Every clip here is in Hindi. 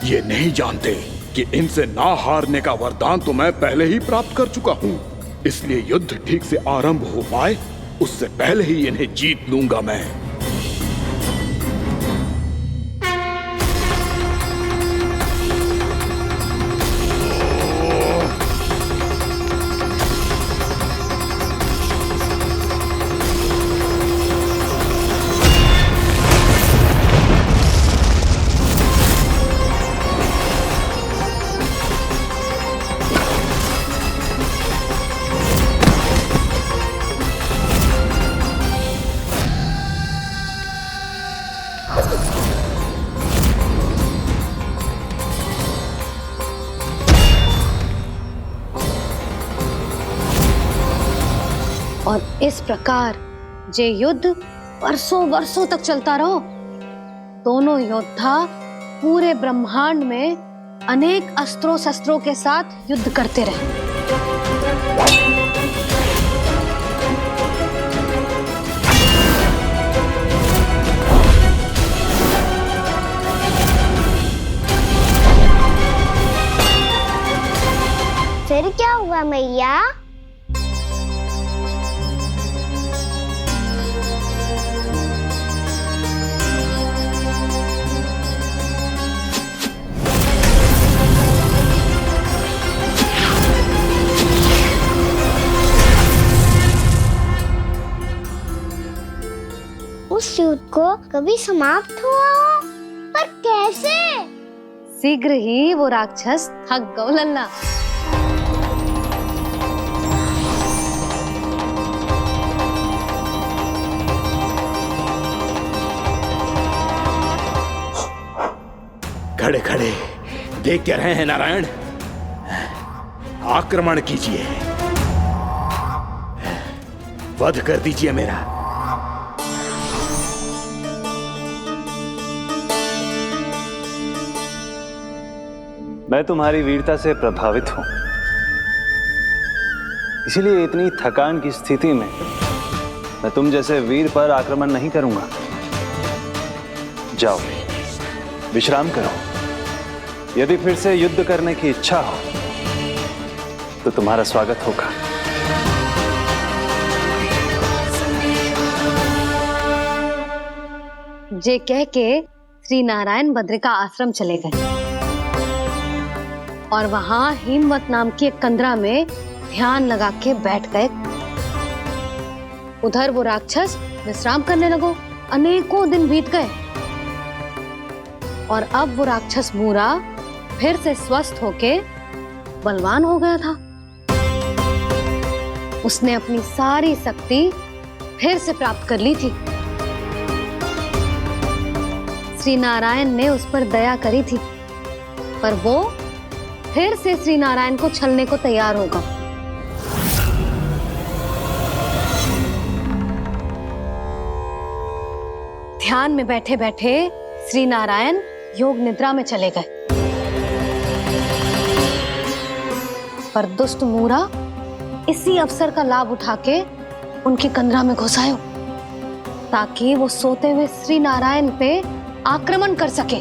ये नहीं जानते कि इनसे ना हारने का वरदान तो मैं पहले ही प्राप्त कर चुका हूँ। इसलिए युद्ध ठीक से आरंभ हो पाए उससे पहले ही इन्हें जीत लूंगा मैं। और इस प्रकार ये युद्ध वर्षों वर्षों तक चलता रहो। दोनों योद्धा पूरे ब्रह्मांड में अनेक अस्त्रों शस्त्रों के साथ युद्ध करते रहे। फिर क्या हुआ मैया? उस युद्ध को कभी समाप्त हुआ हो, पर कैसे? शीघ्र ही वो राक्षस थक गौ लल्ला। खड़े खड़े देख क्या रहे हैं नारायण? आक्रमण कीजिए, वध कर दीजिए मेरा। मैं तुम्हारी वीरता से प्रभावित हूं, इसीलिए इतनी थकान की स्थिति में मैं तुम जैसे वीर पर आक्रमण नहीं करूंगा। जाओ विश्राम करो। यदि फिर से युद्ध करने की इच्छा हो तो तुम्हारा स्वागत होगा। ये कह के श्री नारायण बद्रिका आश्रम चले गए और वहां हिमवत नाम की एक कंदरा में ध्यान लगा के बैठ गए। उधर वो राक्षस विश्राम करने लगो। अनेकों दिन बीत गए और अब वो राक्षस मूरा फिर से स्वस्थ होके बलवान हो गया था। उसने अपनी सारी शक्ति फिर से प्राप्त कर ली थी। श्री नारायण ने उस पर दया करी थी, पर वो फिर से श्री नारायण को छलने को तैयार होगा। ध्यान में बैठे बैठे श्री नारायण योग निद्रा में चले गए, पर दुष्ट मूरा इसी अवसर का लाभ उठा के उनकी कंदरा में घुस आयो ताकि वो सोते हुए श्री नारायण पे आक्रमण कर सके।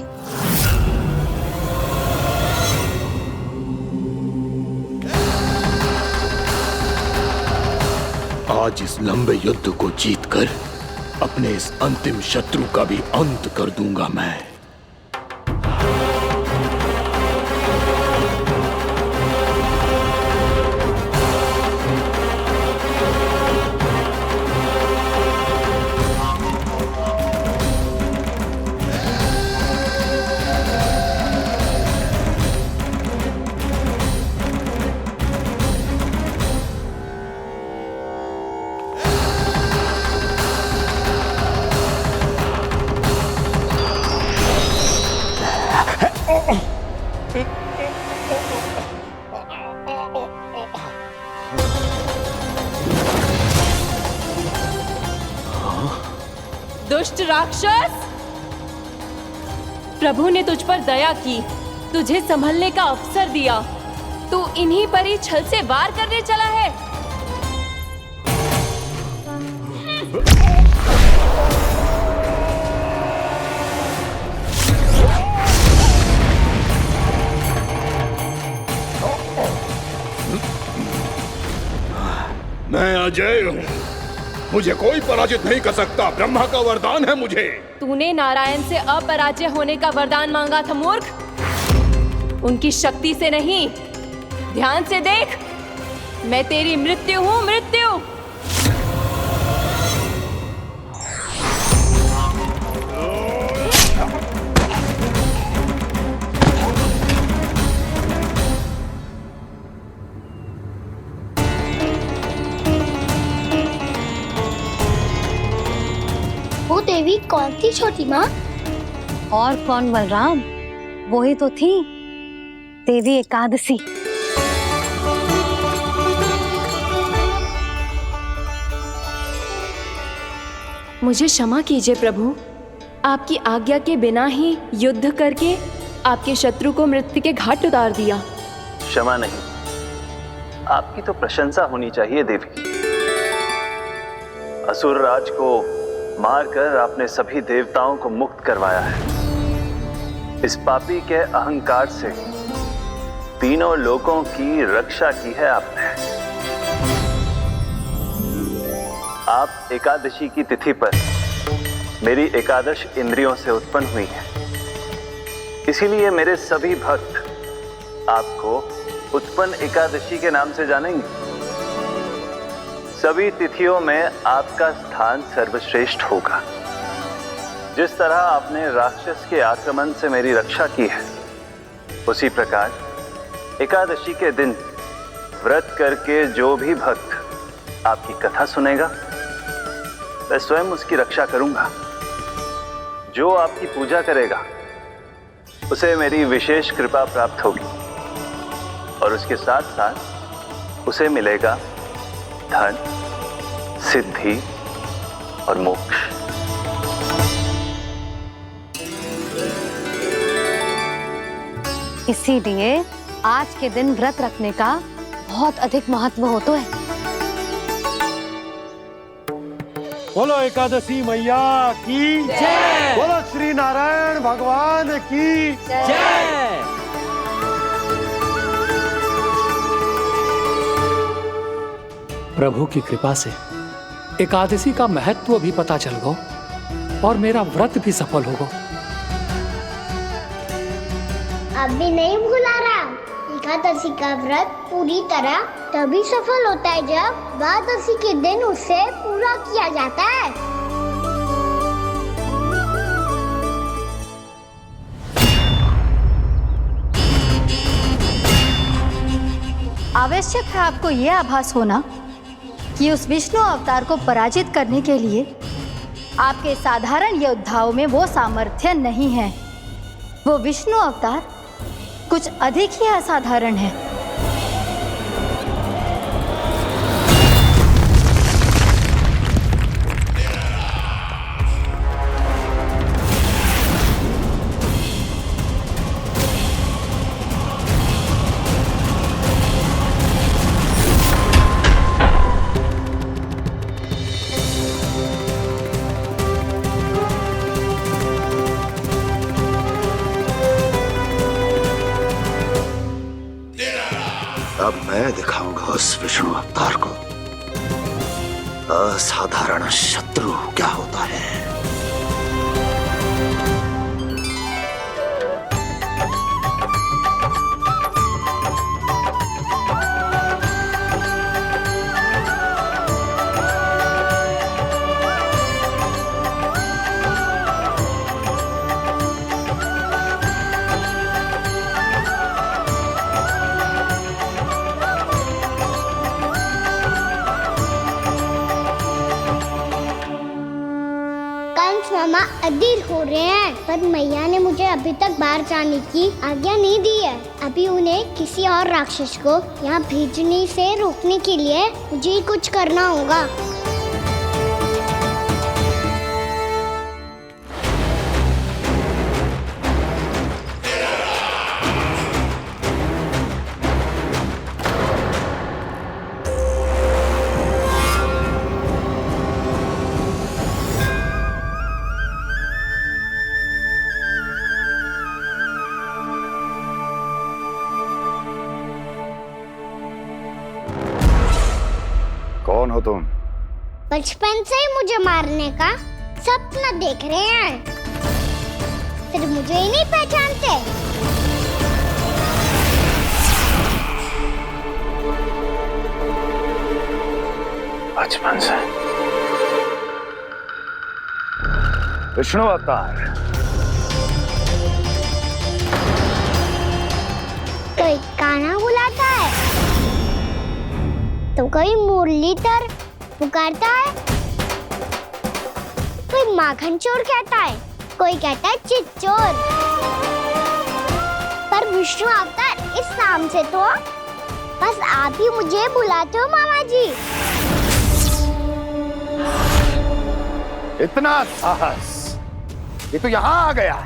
आज इस लंबे युद्ध को जीतकर अपने इस अंतिम शत्रु का भी अंत कर दूंगा मैं। दुष्ट राक्षस, प्रभु ने तुझ पर दया की, तुझे संभलने का अवसर दिया। तू इन्हीं पर ही छल से वार करने चला है। मैं अजय हूँ, मुझे कोई पराजित नहीं कर सकता। ब्रह्मा का वरदान है मुझे। तूने नारायण से अपराजय होने का वरदान मांगा था मूर्ख, उनकी शक्ति से नहीं। ध्यान से देख, मैं तेरी मृत्यु हूँ, मृत्यु। वो देवी कौन थी छोटी माँ? और कौन बलराम, वही तो थी देवी एकादशी। मुझे क्षमा कीजिए प्रभु, आपकी आज्ञा के बिना ही युद्ध करके आपके शत्रु को मृत्यु के घाट उतार दिया। क्षमा नहीं, आपकी तो प्रशंसा होनी चाहिए देवी। असुर राज को मारकर आपने सभी देवताओं को मुक्त करवाया है। इस पापी के अहंकार से तीनों लोकों की रक्षा की है आपने। आप एकादशी की तिथि पर मेरी एकादश इंद्रियों से उत्पन्न हुई हैं। इसीलिए मेरे सभी भक्त आपको उत्पन्न एकादशी के नाम से जानेंगे। सभी तिथियों में आपका स्थान सर्वश्रेष्ठ होगा। जिस तरह आपने राक्षस के आक्रमण से मेरी रक्षा की है, उसी प्रकार एकादशी के दिन व्रत करके जो भी भक्त आपकी कथा सुनेगा, मैं स्वयं उसकी रक्षा करूंगा। जो आपकी पूजा करेगा, उसे मेरी विशेष कृपा प्राप्त होगी और उसके साथ साथ उसे मिलेगा धन, सिद्धि और मोक्ष। इसीलिए आज के दिन व्रत रखने का बहुत अधिक महत्व होता है। बोलो एकादशी मैया की जय। बोलो श्री नारायण भगवान की जय। प्रभु की कृपा से एकादशी का महत्व भी पता चल गो और मेरा व्रत भी सफल होगा। अभी नहीं भूला राम, एकादशी का व्रत पूरी तरह तभी सफल होता है जब द्वादशी के दिन उसे पूरा किया जाता है। आवश्यक है आपको यह आभास होना कि उस विष्णु अवतार को पराजित करने के लिए आपके साधारण योद्धाओं में वो सामर्थ्य नहीं है। वो विष्णु अवतार कुछ अधिक ही असाधारण है। अब मैं दिखाऊंगा उस विष्णु अवतार को असाधारण शत्रु क्या होता है। मामा अधीर हो रहे हैं, पर मैया ने मुझे अभी तक बाहर जाने की आज्ञा नहीं दी है। अभी उन्हें किसी और राक्षस को यहाँ भेजने से रोकने के लिए मुझे ही कुछ करना होगा। कौन हो तुम? बचपन से ही मुझे मारने का सपना देख रहे हैं, सिर्फ मुझे ही नहीं पहचानते। बचपन से विष्णु अवतार। कोई कान्हा बुलाता है तो कोई मुरलीधर पुकारता है, कोई माखन चोर कहता है, कोई कहता है चिच्चोर। पर विष्णु अवतार इस नाम से तो बस आप ही मुझे बुलाते हो मामा जी। इतना साहस ये तो यहाँ आ गया।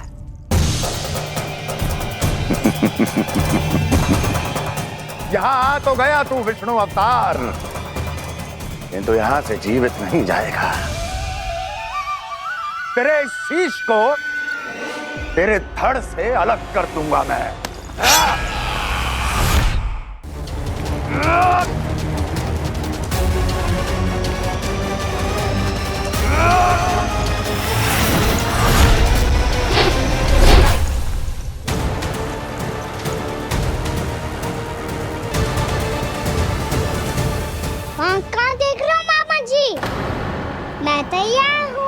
यहाँ आ तो गया तू विष्णु अवतार, किंतु यहाँ से जीवित नहीं जाएगा। तेरे इस शीश को तेरे धड़ से अलग कर दूंगा मैं। वहाँ कहाँ देख रहे हो मामा जी? मैं तैयार हूँ।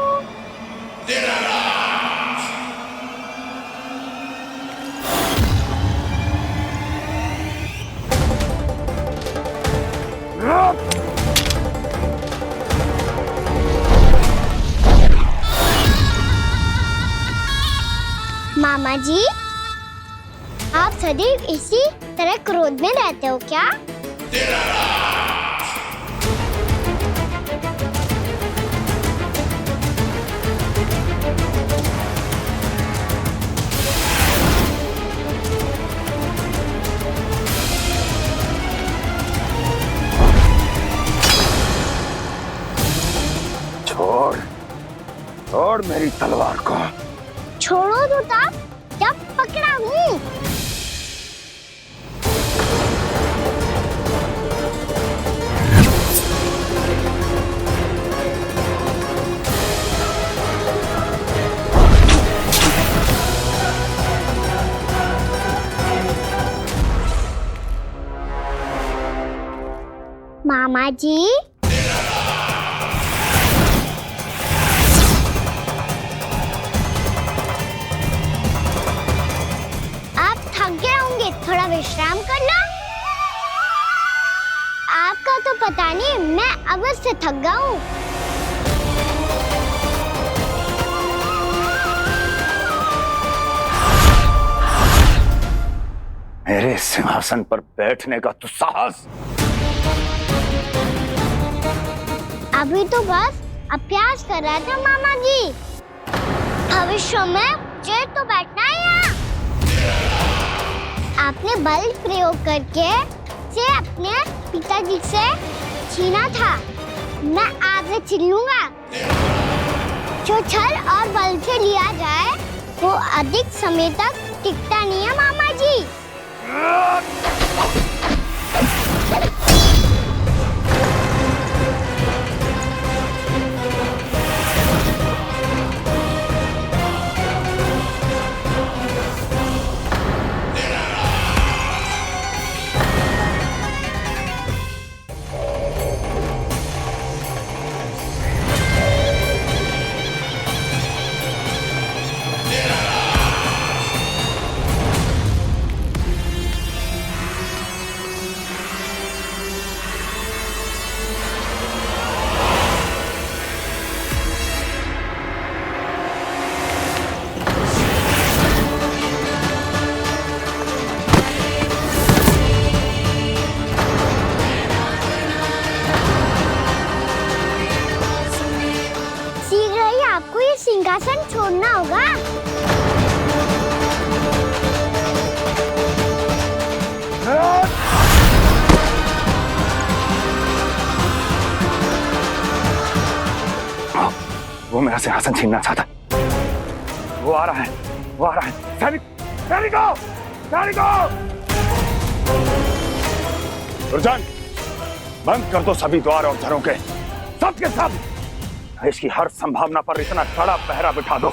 मामा जी, आप सदैव इसी तरह क्रोध में रहते हो क्या? छोड़ छोड़ मेरी तलवार को। छोड़ो तो तब जब पकड़ा हूँ। मामा जी, थोड़ा विश्राम कर लो। आपका तो पता नहीं, मैं अवश्य थक गया हूँ। मेरे सिंहासन पर बैठने का तू साहस? अभी तो बस अभ्यास कर रहा था मामा जी। भविष्य में मुझे तो बैठना है यहाँ। आपने बल प्रयोग करके से अपने पिताजी से छीना था, मैं आज छीन लूंगा। जो छल और बल से लिया जाए वो अधिक समय तक टिकता नहीं है मामा जी। सिंहासन छोड़ना होगा। वो मेरा सिंहासन छीनना चाहता। वो आ रहा है, वो आ रहा है। सैनिकों! दुर्जन, बंद कर दो सभी द्वार और झरोखे, सब के सब। इसकी हर संभावना पर इतना कड़ा पहरा बिठा दो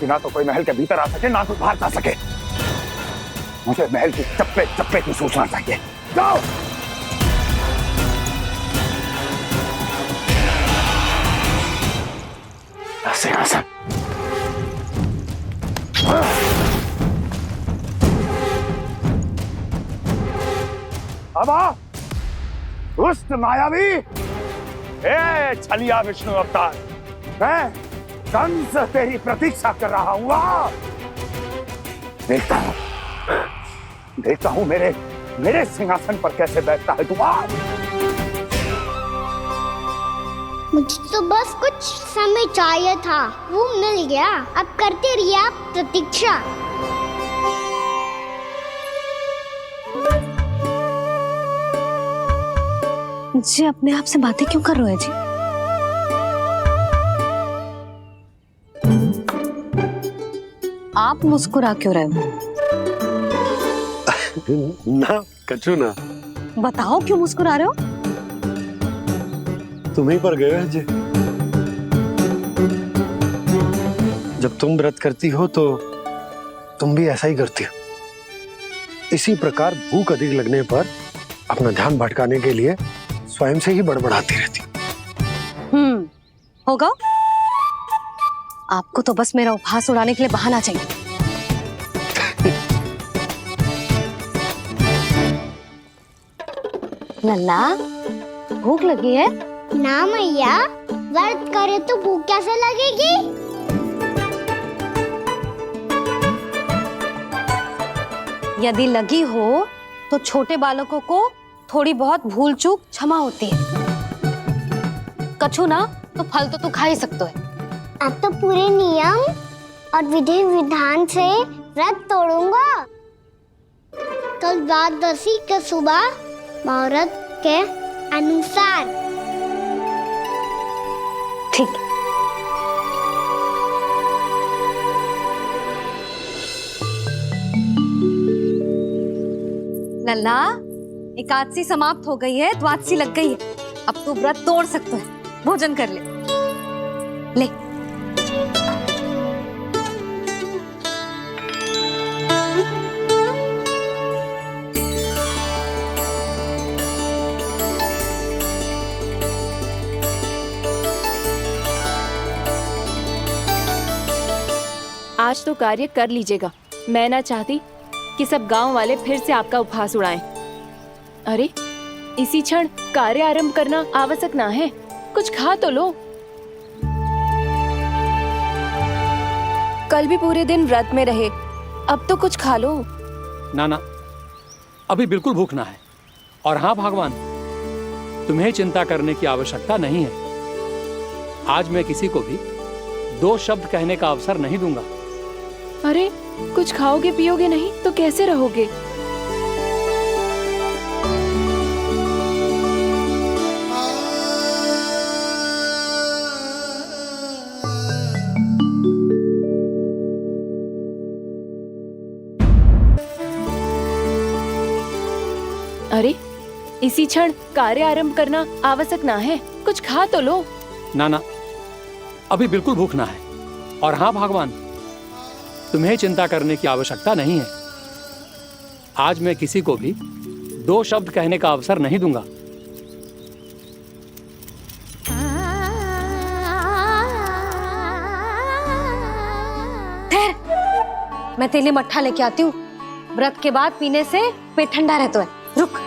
कि ना तो कोई महल के भीतर आ सके, ना कोई बाहर जा सके। मुझे महल की चप्पे चप्पे की सूचना चाहिए। जाओ। सिंहासन। अब आ, दुष्ट मायावी, ए छलिया विष्णु अवतार, मैं कंस तेरी प्रतीक्षा कर रहा हूं। आ, देखता हूं मेरे सिंहासन पर कैसे बैठता है तू। आ, मुझे तो बस कुछ समय चाहिए था, वो मिल गया। अब करते रहिए आप प्रतीक्षा। जी अपने आप से बातें क्यों कर रहे हैं जी? आप मुस्कुरा क्यों रहे हो? ना कछु ना। बताओ क्यों मुस्कुरा रहे हो? तुम्हीं पर गए हैं जी। जब तुम व्रत करती हो तो तुम भी ऐसा ही करती हो। इसी प्रकार भूख अधिक लगने पर अपना ध्यान भटकाने के लिए स्वयं से ही बड़बड़ाती रहती। होगा। आपको तो बस मेरा उपहास उड़ाने के लिए बहाना चाहिए। लल्ला, भूख लगी है? ना मैया, व्रत करे तो भूख कैसे लगेगी? यदि लगी हो तो छोटे बालकों को थोड़ी बहुत भूल चूक क्षमा होती है। कछु ना तो फल तो तू खा ही सकते है। अब तो पूरे नियम और विधि विधान से व्रत तोड़ूंगा। कल द्वादशी के सुबह मुहूर्त के अनुसार। ठीक। लल्ला, एकादशी समाप्त हो गई है, द्वादशी लग गई है। अब तू व्रत तोड़ सकते है। भोजन कर ले। ले। आज तो कार्य कर लीजिएगा। मैं ना चाहती कि सब गांव वाले फिर से आपका उपहास उड़ाएं। अरे, इसी क्षण कार्य आरंभ करना आवश्यक ना है। कुछ खा तो लो। कल भी पूरे दिन व्रत में रहे, अब तो कुछ खा लो। ना, अभी बिल्कुल भूख ना है। और हाँ भगवान, तुम्हें चिंता करने की आवश्यकता नहीं है। आज मैं किसी को भी 2 शब्द कहने का अवसर नहीं दूंगा। अरे, कुछ खाओगे पियोगे नहीं तो कैसे रहोगे? अरे, इसी क्षण कार्य आरंभ करना आवश्यक ना है। कुछ खा तो लो। ना, अभी बिल्कुल भूख ना है। और हाँ भगवान, तुम्हें चिंता करने की आवश्यकता नहीं है। आज मैं किसी को भी 2 शब्द कहने का अवसर नहीं दूंगा। मैं तेरे लिए मट्ठा लेके आती हूँ। व्रत के बाद पीने से पेट ठंडा रहता है। रुक।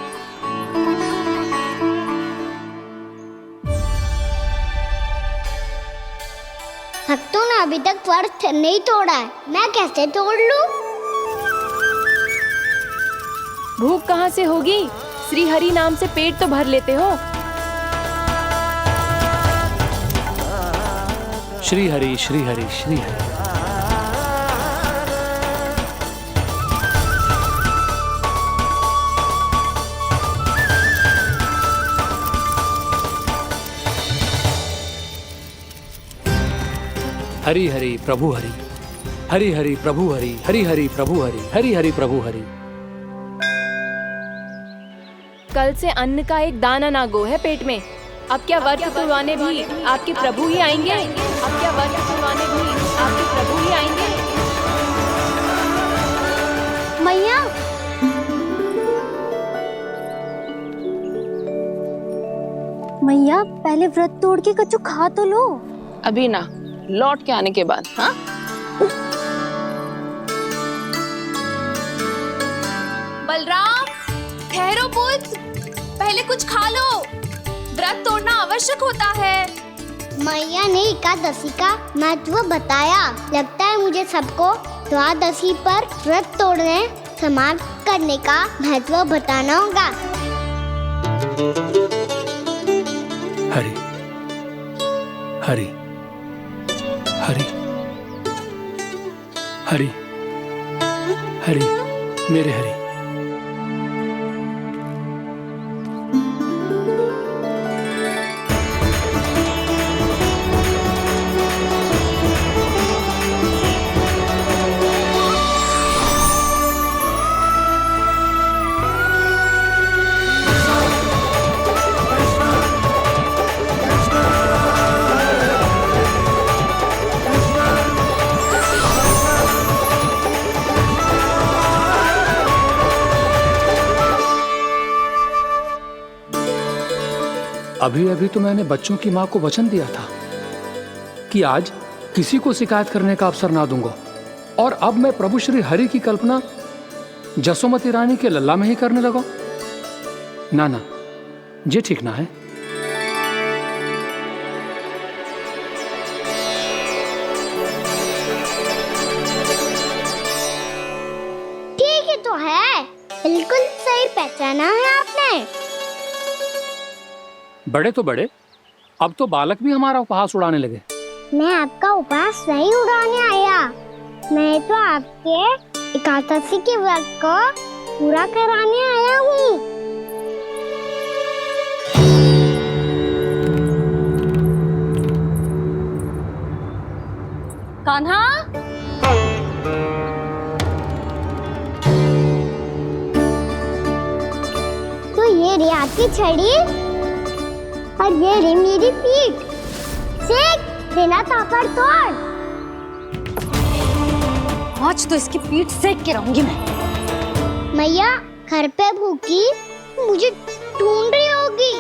भक्तों ने अभी तक व्रत नहीं तोड़ा है, मैं कैसे तोड़ लूं? भूख कहाँ से होगी? श्री हरि नाम से पेट तो भर लेते हो। श्री हरि, श्री हरि, श्री हरि। हरि हरि प्रभु हरि, हरि हरि प्रभु हरि, हरि हरि प्रभु हरि, हरि हरि प्रभु हरि। कल से अन्न का एक दाना ना गो है पेट में। अब क्या व्रत तुड़वाने भी आपके प्रभु ही आएंगे? अब क्या व्रत तुड़वाने भी आपके प्रभु ही आएंगे? मैया, मैया पहले व्रत तोड़ के कच्चू खा तो लो। अभी ना, लौट के आने के बाद। हाँ, बलराम, ठहरो पुत्र, पहले कुछ खा लो। व्रत तोड़ना आवश्यक होता है। मैया ने एकादशी का महत्व बताया। लगता है मुझे सबको द्वादशी पर व्रत तोड़ने समाप्त करने का महत्व बताना होगा। हरि हरि हरि हरि हरि मेरे हरि। अभी अभी तो मैंने बच्चों की माँ को वचन दिया था कि आज किसी को शिकायत करने का अवसर ना दूंगा, और अब मैं प्रभु श्री हरि की कल्पना जसोमती रानी के लल्ला में ही करने लगा। ना ना, ये ठीक ना है। ठीक ही तो है, बिल्कुल सही पहचाना है आपने। बड़े तो बड़े, अब तो बालक भी हमारा उपहास उड़ाने लगे। मैं आपका उपहास नहीं उड़ाने आया, मैं तो आपके एकादशी के व्रत को पूरा कराने आया हूँ। कान्हा, तो ये रे आपकी छड़ी और ये रे मेरी पीठ। सेक देना तापड़ तोड़। आज तो इसकी पीठ सेक के रहूंगी मैं। मैया घर पे भूखी मुझे ढूंढ रही होगी।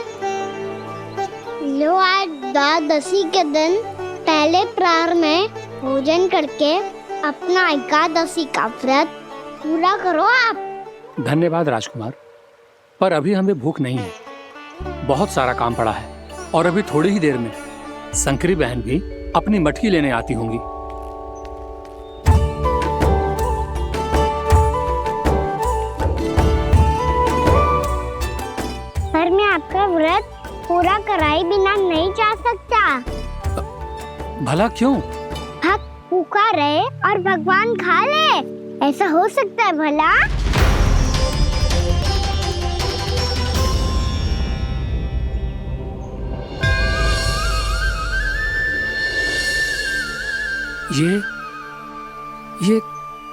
लो, आज द्वादशी के दिन पहले प्रहर में भोजन करके अपना एकादशी का व्रत पूरा करो आप। धन्यवाद राजकुमार, पर अभी हमें भूख नहीं है। बहुत सारा काम पड़ा है, और अभी थोड़ी ही देर में शंकरी बहन भी अपनी मटकी लेने आती होंगी। पर मैं आपका व्रत पूरा कराए बिना नहीं जा सकता। भला क्यों? भक्त भूखा रहे और भगवान खा ले, ऐसा हो सकता है भला? ये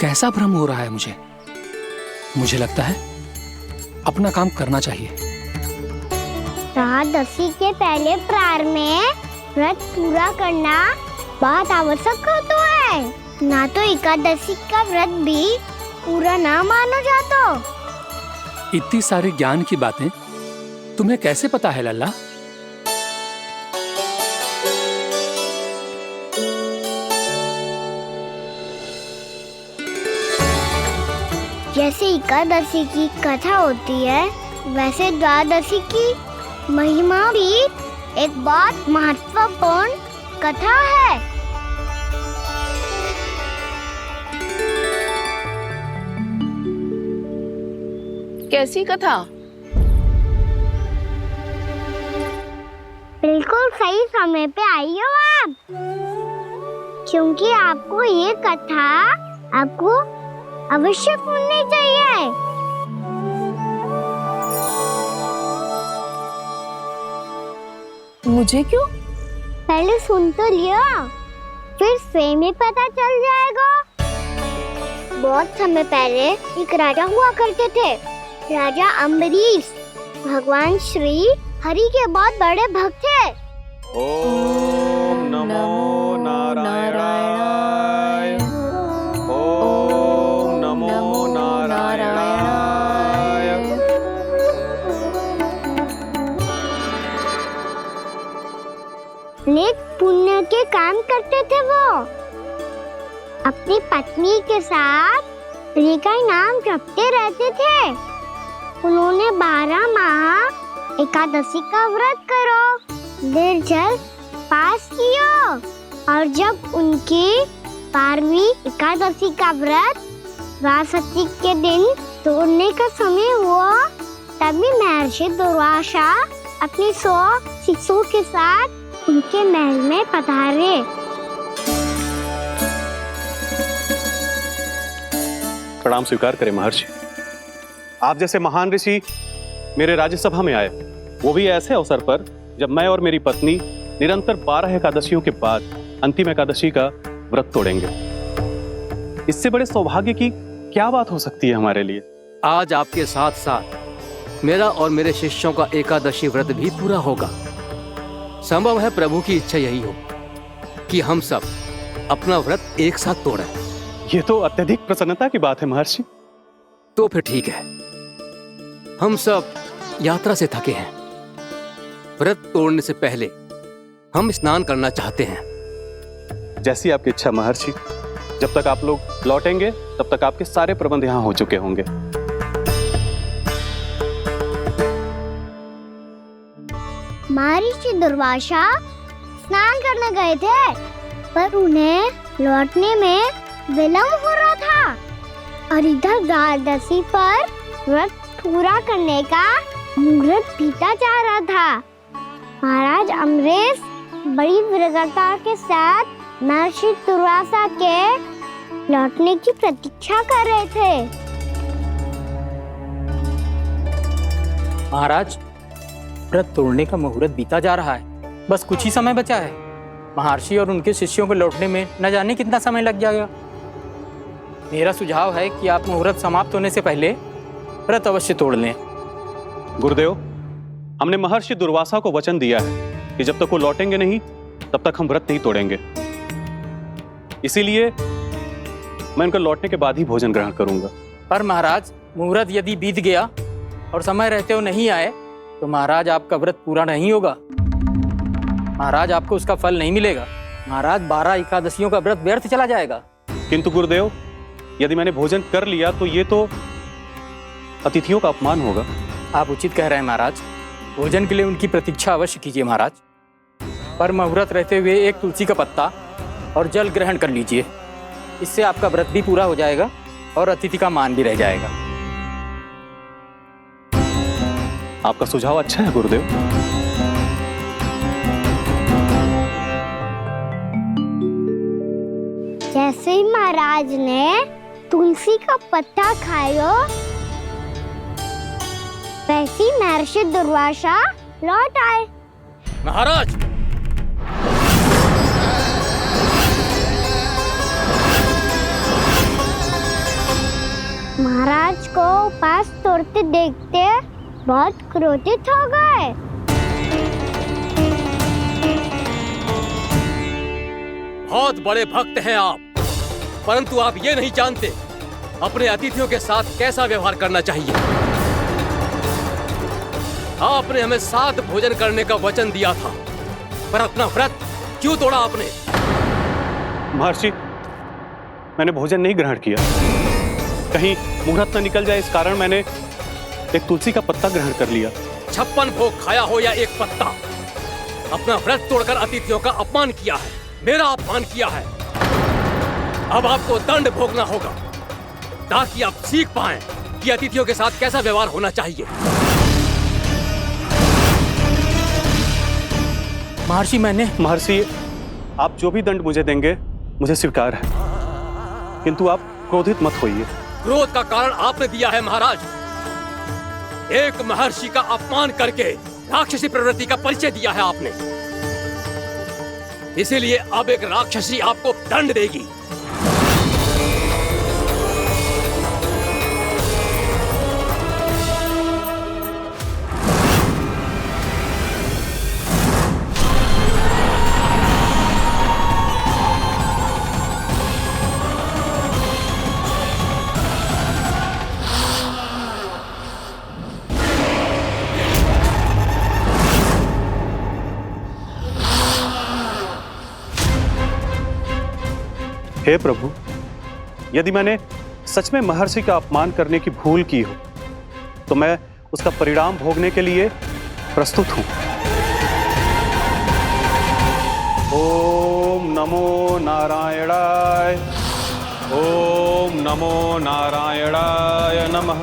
कैसा भ्रम हो रहा है मुझे? मुझे लगता है अपना काम करना चाहिए। द्वादशी के पहले प्रहर में व्रत पूरा करना बहुत आवश्यक होता है। ना तो एकादशी का व्रत भी पूरा ना मानो जाता। इतनी सारी ज्ञान की बातें तुम्हें कैसे पता है लल्ला? जैसे एकादशी की कथा होती है, वैसे द्वादशी की महिमा भी एक बहुत महत्वपूर्ण कथा है। कैसी कथा? बिल्कुल सही समय पे आई हो आप, क्योंकि आपको ये कथा आपको अवश्य सुननी चाहिए। मुझे क्यों? पहले सुन तो लिया, फिर स्वयं ही पता चल जाएगा। बहुत समय पहले एक राजा हुआ करते थे, राजा अम्बरीश। भगवान श्री हरि के बहुत बड़े भक्त हैं। ओम नमो नारायणाय। ओम नमो नारायणाय। नेक पुण्य के काम करते थे वो। अपनी पत्नी के साथ हरि का नाम जपते रहते थे। उन्होंने 12 माह एकादशी का व्रत करो, निर्जल पास किया, और जब उनकी 12वीं एकादशी का व्रत द्वादशी के दिन तोड़ने का समय हुआ, तभी महर्षि दुर्वासा अपनी 100 शिष्यों के साथ उनके महल में पधारे। प्रणाम स्वीकार करें महर्षि। आप जैसे महान ऋषि मेरे राज्यसभा में आए, वो भी ऐसे अवसर पर जब मैं और मेरी पत्नी निरंतर 12 एकादशियों के बाद अंतिम एकादशी का व्रत तोड़ेंगे। इससे बड़े सौभाग्य की क्या बात हो सकती है हमारे लिए। आज आपके साथ साथ मेरा और मेरे शिष्यों का एकादशी व्रत भी पूरा होगा। संभव है प्रभु की इच्छा यही हो कि हम सब अपना व्रत एक साथ तोड़ें। ये तो अत्यधिक प्रसन्नता की बात है महर्षि। तो फिर ठीक है, हम सब यात्रा से थके हैं। व्रत तोड़ने से पहले हम स्नान करना चाहते हैं। जैसी आपकी इच्छा महर्षि। जब तक आप लोग लौटेंगे तब तक आपके सारे प्रबंध यहाँ हो चुके होंगे। महर्षि दुर्वासा स्नान करने गए थे, पर उन्हें लौटने में विलंब हो रहा था, और इधर द्वादशी पर व्रत पूरा करने का मुहूर्त बीता जा रहा था। महाराज अमरेश बड़ी विरगता के साथ महर्षि दुर्वासा के लौटने की प्रतीक्षा कर रहे थे। महाराज, व्रत तोड़ने का मुहूर्त बीता जा रहा है, बस कुछ ही समय बचा है। महर्षि और उनके शिष्यों को लौटने में न जाने कितना समय लग जाएगा। मेरा सुझाव है कि आप मुहूर्त समाप्त होने से पहले व्रत अवश्य तोड़ लें। गुरुदेव, हमने महर्षि दुर्वासा को वचन दिया है कि जब तक वो लौटेंगे नहीं तब तक हम व्रत नहीं तोड़ेंगे। इसीलिए मैं उनके लौटने के बाद ही भोजन ग्रहण करूंगा। पर महाराज, मुहूर्त यदि बीत गया और समय रहते हुए नहीं आए तो महाराज आपका व्रत पूरा नहीं होगा। महाराज, आपको उसका फल नहीं मिलेगा। महाराज, 12 एकादशियों का व्रत व्यर्थ चला जाएगा। किंतु गुरुदेव, यदि मैंने भोजन कर लिया तो ये तो अतिथियों का अपमान होगा। आप उचित कह रहे हैं महाराज। भोजन के लिए उनकी प्रतीक्षा अवश्य कीजिए महाराज। पर मुहूर्त रहते हुए एक तुलसी का पत्ता और जल ग्रहण कर लीजिए। इससे आपका व्रत भी पूरा हो जाएगा और अतिथि का मान भी रह जाएगा। आपका सुझाव अच्छा है गुरुदेव। जैसे ही महाराज ने तुलसी का पत्ता खाया, वैसे ही महर्षि दुर्वासा लौट आए। महाराज, महाराज को उपास तोड़ते देखते बहुत क्रोधित हो गए। बहुत बड़े भक्त हैं आप, परंतु आप ये नहीं जानते अपने अतिथियों के साथ कैसा व्यवहार करना चाहिए। आपने हमें साथ भोजन करने का वचन दिया था, पर अपना व्रत क्यों तोड़ा आपने? महर्षि, मैंने भोजन नहीं ग्रहण किया। कहीं मुहूर्त न निकल जाए इस कारण मैंने एक तुलसी का पत्ता ग्रहण कर लिया। 56 भोग खाया हो या एक पत्ता, अपना व्रत तोड़कर अतिथियों का अपमान किया है, मेरा अपमान किया है। अब आपको दंड भोगना होगा ताकि आप सीख पाएं कि अतिथियों के साथ कैसा व्यवहार होना चाहिए। महर्षि, आप जो भी दंड मुझे देंगे मुझे स्वीकार है, किंतु आप क्रोधित मत होइए। क्रोध का कारण आपने दिया है महाराज। एक महर्षि का अपमान करके राक्षसी प्रवृत्ति का परिचय दिया है आपने। इसीलिए अब एक राक्षसी आपको दंड देगी। हे प्रभु, यदि मैंने सच में महर्षि का अपमान करने की भूल की हो तो मैं उसका परिणाम भोगने के लिए प्रस्तुत हूं। ओम नमो नारायणाय, ओम नमो नारायणाय नमः।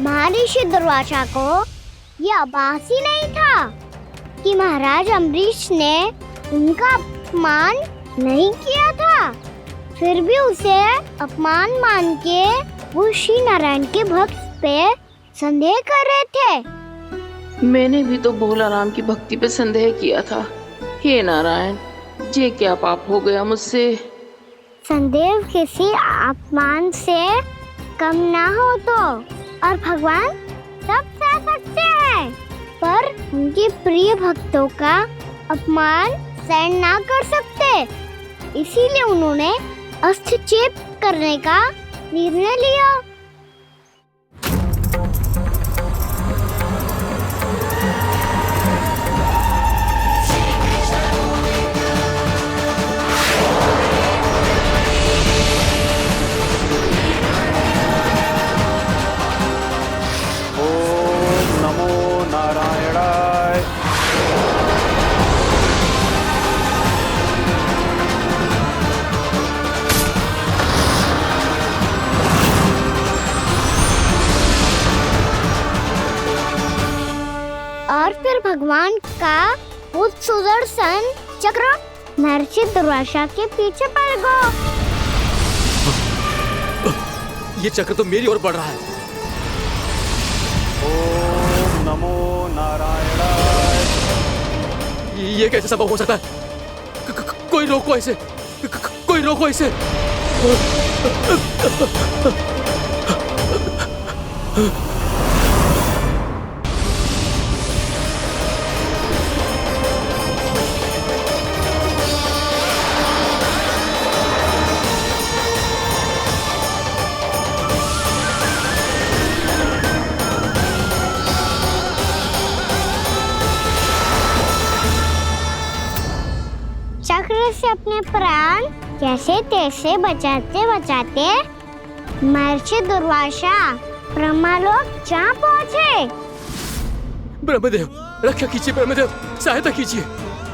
महर्षि दुर्वासा को ये आभास ही नहीं था कि महाराज अम्बरीश ने उनका अपमान नहीं किया था। फिर भी उसे अपमान मान के वो श्री नारायण के भक्त पे संदेह कर रहे थे। मैंने भी तो भोला राम की भक्ति पे संदेह किया था। हे नारायण, ये क्या पाप हो गया मुझसे? संदेह किसी अपमान से कम ना हो तो, और भगवान सब सह सकते हैं, पर उनके प्रिय भक्तों का अपमान सहन ना कर सकते। इसीलिए उन्होंने अस्त्रक्षेप करने का निर्णय लिया। ओम नमो नारायणाय। और फिर भगवान का वो सुदर्शन चक्र महर्षि दुर्वासा के पीछे पड़ गया। ये चक्र तो मेरी ओर बढ़ रहा है। ओम नमो नारायणाय। ये कैसे संभव हो सकता है? कोई रोको इसे, कोई रोको इसे। चक्र से अपने प्राण कैसे तैसे बचाते बचाते महर्षि दुर्वासा ब्रह्मलोक जा पहुँचे। ब्रह्मदेव, रक्षा कीजिए। ब्रह्मदेव, सहायता कीजिए।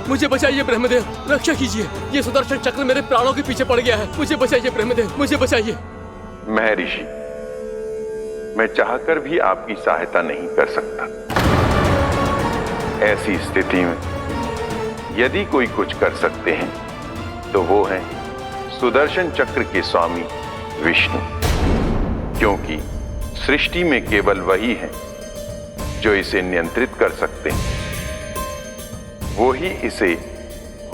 मुझे बचाइए ब्रह्मदेव, रक्षा कीजिए। ये सुदर्शन चक्र मेरे प्राणों के पीछे पड़ गया है। मुझे बचाइए ब्रह्मदेव, मुझे बचाइए। महर्षि, मैं चाहकर भी आपकी सहायता नहीं कर सकता। ऐसी स्थिति में यदि कोई कुछ कर सकते हैं तो वो हैं सुदर्शन चक्र के स्वामी विष्णु, क्योंकि सृष्टि में केवल वही है जो इसे नियंत्रित कर सकते हैं। वो ही इसे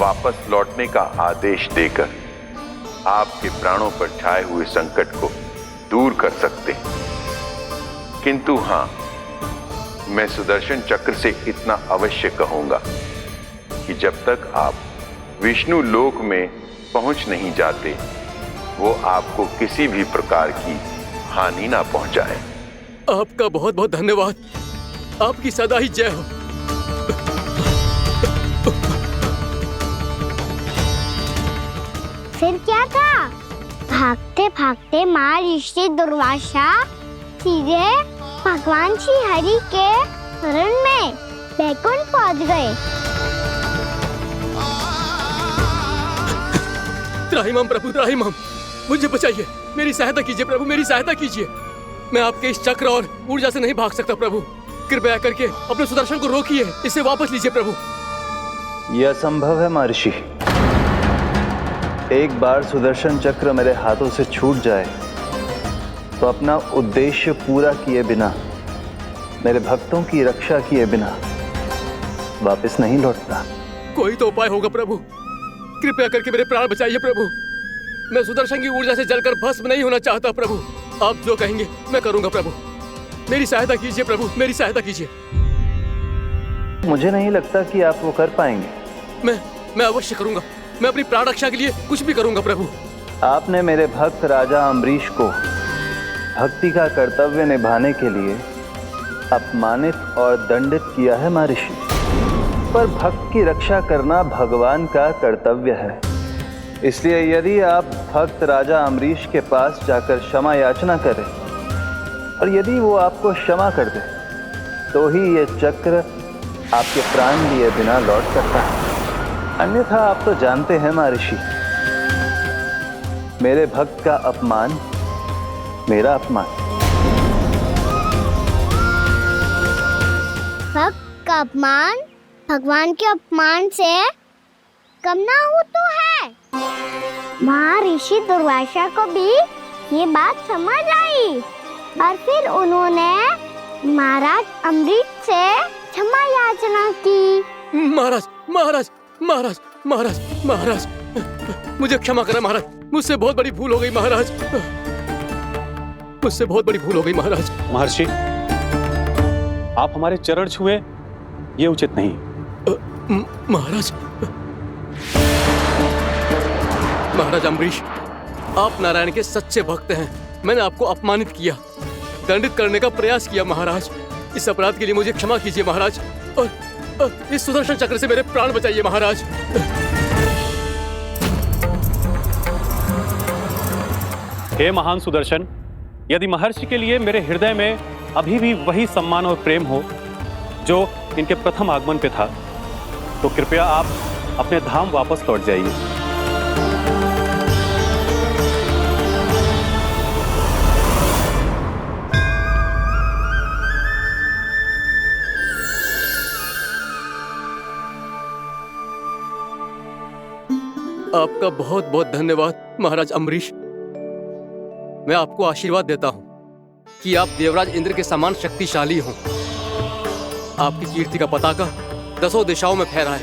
वापस लौटने का आदेश देकर आपके प्राणों पर छाए हुए संकट को दूर कर सकते हैं। किंतु हां, मैं सुदर्शन चक्र से इतना अवश्य कहूंगा कि जब तक आप विष्णु लोक में पहुंच नहीं जाते, वो आपको किसी भी प्रकार की हानि ना पहुंचाए। आपका बहुत बहुत धन्यवाद। आपकी सदा ही जय हो। फिर क्या था? भागते भागते महर्षि दुर्वासा सीधे भगवान श्री हरि के शरण में बैकुंठ पहुंच गए। त्राहिमाम प्रभु, त्राहिमाम, मुझे बचाइए। मेरी सहायता कीजिए प्रभु, मेरी सहायता कीजिए। मैं आपके इस चक्र और ऊर्जा से नहीं भाग सकता प्रभु। कृपया करके अपने सुदर्शन को रोकिए, इसे वापस लीजिए प्रभु। यह असंभव है महर्षि। एक बार सुदर्शन चक्र मेरे हाथों से छूट जाए तो अपना उद्देश्य पूरा किए बिना, मेरे भक्तों की रक्षा किए बिना वापस नहीं लौटता। कोई तो उपाय होगा प्रभु। कृपया करके मेरे प्राण बचाइए प्रभु। मैं सुदर्शन की ऊर्जा से जलकर भस्म नहीं होना चाहता प्रभु। आप जो कहेंगे मैं करूंगा प्रभु। मेरी सहायता कीजिए प्रभु, मेरी सहायता कीजिए। मुझे नहीं लगता कि आप वो कर पाएंगे। मैं अवश्य करूंगा। मैं अपनी प्राण रक्षा के लिए कुछ भी करूंगा प्रभु। आपने मेरे भक्त राजा अम्बरीश को भक्ति का कर्तव्य निभाने के लिए अपमानित और दंडित किया है महर्षि, पर भक्त की रक्षा करना भगवान का कर्तव्य है। इसलिए यदि आप भक्त राजा अम्बरीश के पास जाकर क्षमा याचना करें और यदि वो आपको क्षमा कर दे तो ही ये चक्र आपके प्राण लिए बिना लौट सकता है। अन्यथा आप तो जानते हैं महर्षि, मेरे भक्त का अपमान मेरा अपमान। भक्त का अपमान भगवान के अपमान से कम ना हो तो है। महर्षि दुर्वासा को भी ये बात समझ आई और फिर उन्होंने महाराज अम्बरीश से क्षमा याचना की। महाराज महाराज महाराज महाराज महाराज मुझे क्षमा करें महाराज, मुझसे बहुत बड़ी भूल हो गई महाराज, मुझसे बहुत बड़ी भूल हो गई महाराज। महर्षि, आप हमारे चरण छुए ये उचित नहीं। महाराज महाराज अम्बरीश, आप नारायण के सच्चे भक्त हैं। मैंने आपको अपमानित किया, दंडित करने का प्रयास किया महाराज। इस अपराध के लिए मुझे क्षमा कीजिए महाराज, और इस सुदर्शन चक्र से मेरे प्राण बचाइए महाराज। हे महान सुदर्शन, यदि महर्षि के लिए मेरे हृदय में अभी भी वही सम्मान और प्रेम हो जो इनके प्रथम आगमन पे था, तो कृपया आप अपने धाम वापस लौट जाइए। आपका बहुत बहुत धन्यवाद महाराज अम्बरीश। मैं आपको आशीर्वाद देता हूं कि आप देवराज इंद्र के समान शक्तिशाली हों। आपकी कीर्ति का पताका 10 दिशाओं में फहराए।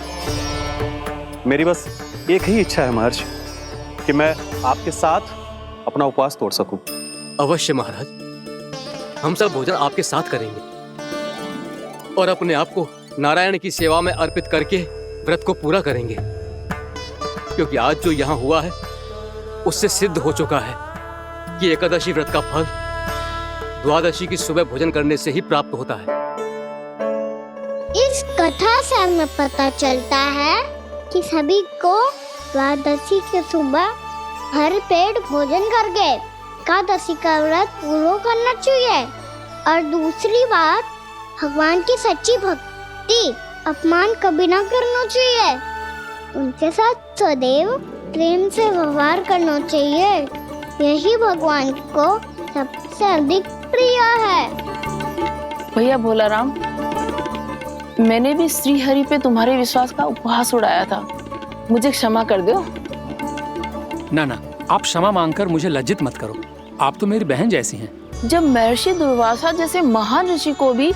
मेरी बस एक ही इच्छा है महर्षि, कि मैं आपके साथ अपना उपवास तोड़ सकूं। अवश्य महाराज, हम सब भोजन आपके साथ करेंगे और अपने आप को नारायण की सेवा में अर्पित करके व्रत को पूरा करेंगे, क्योंकि आज जो यहाँ हुआ है उससे सिद्ध हो चुका है कि एकादशी व्रत का फल द्वादशी की सुबह भोजन करने से ही प्राप्त होता है। इस कथा से हमें पता चलता है कि सभी को द्वादशी के सुबह भर पेट भोजन करके एकादशी का व्रत पूरा करना चाहिए। और दूसरी बात, भगवान की सच्ची भक्ति अपमान कभी ना करना चाहिए। उनके साथ सदैव प्रेम से व्यवहार करना चाहिए। यही भगवान को सबसे अधिक प्रिय है। भैया भोला राम, मैंने भी श्री हरि पे तुम्हारे विश्वास का उपहास उड़ाया था, मुझे क्षमा कर दो। ना ना, आप क्षमा मांगकर मुझे लज्जित मत करो, आप तो मेरी बहन जैसी हैं। जब महर्षि दुर्वासा जैसे महान ऋषि को भी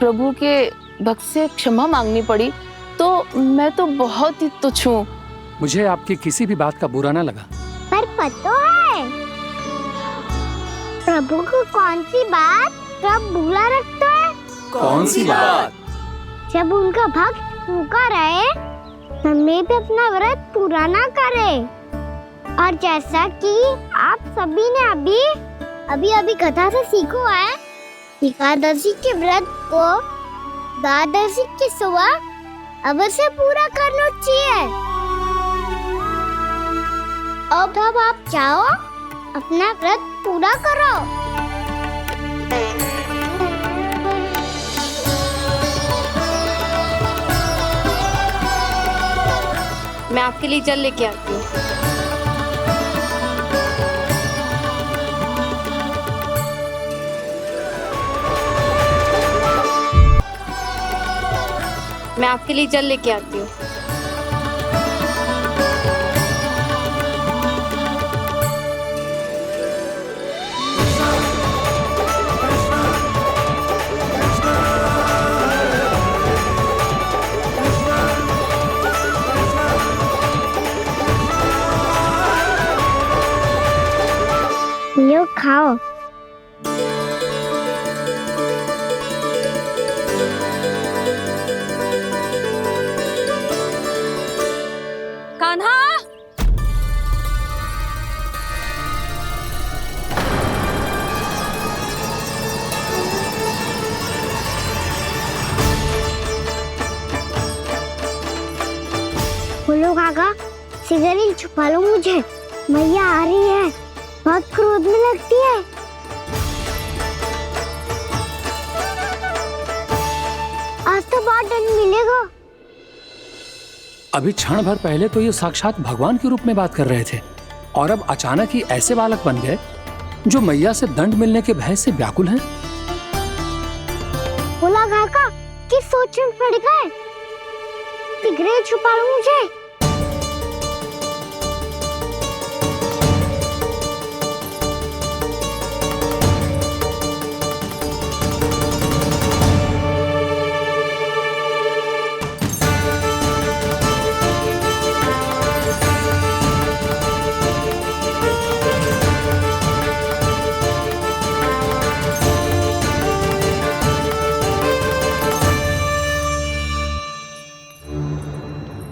प्रभु के भक्त से क्षमा मांगनी पड़ी, तो मैं तो बहुत ही तुच्छ हूँ। मुझे आपकी किसी भी बात का बुरा ना लगा। पर पता है प्रभु को कौन सी बात कब बुरा रखता है? कौन सी बात? जब उनका भक्त भूखा रहे, हमें भी अपना व्रत पूरा ना करे। और जैसा कि आप सभी ने अभी कथा से सीखो है, एकादशी के व्रत को द्वादशी की सुबह अवश्य पूरा करना चाहिए। अब आप जाओ, अपना व्रत पूरा करो। मैं आपके लिए जल लेके आती हूँ। मैं आपके लिए जल लेके आती हूँ। लो खाओ। कान्हा, बोलो काका, सिगरेट छुपा लो मुझे, मैया आ रही है, बहुत क्रोध में लगती है। आज तो बहुत दंड मिलेगा। अभी क्षण भर पहले तो ये साक्षात भगवान के रूप में बात कर रहे थे और अब अचानक ही ऐसे बालक बन गए जो मैया से दंड मिलने के भय से व्याकुल हैं। बोला काका किस सोच में पड़ गए? सिगरेट छुपा लो मुझे।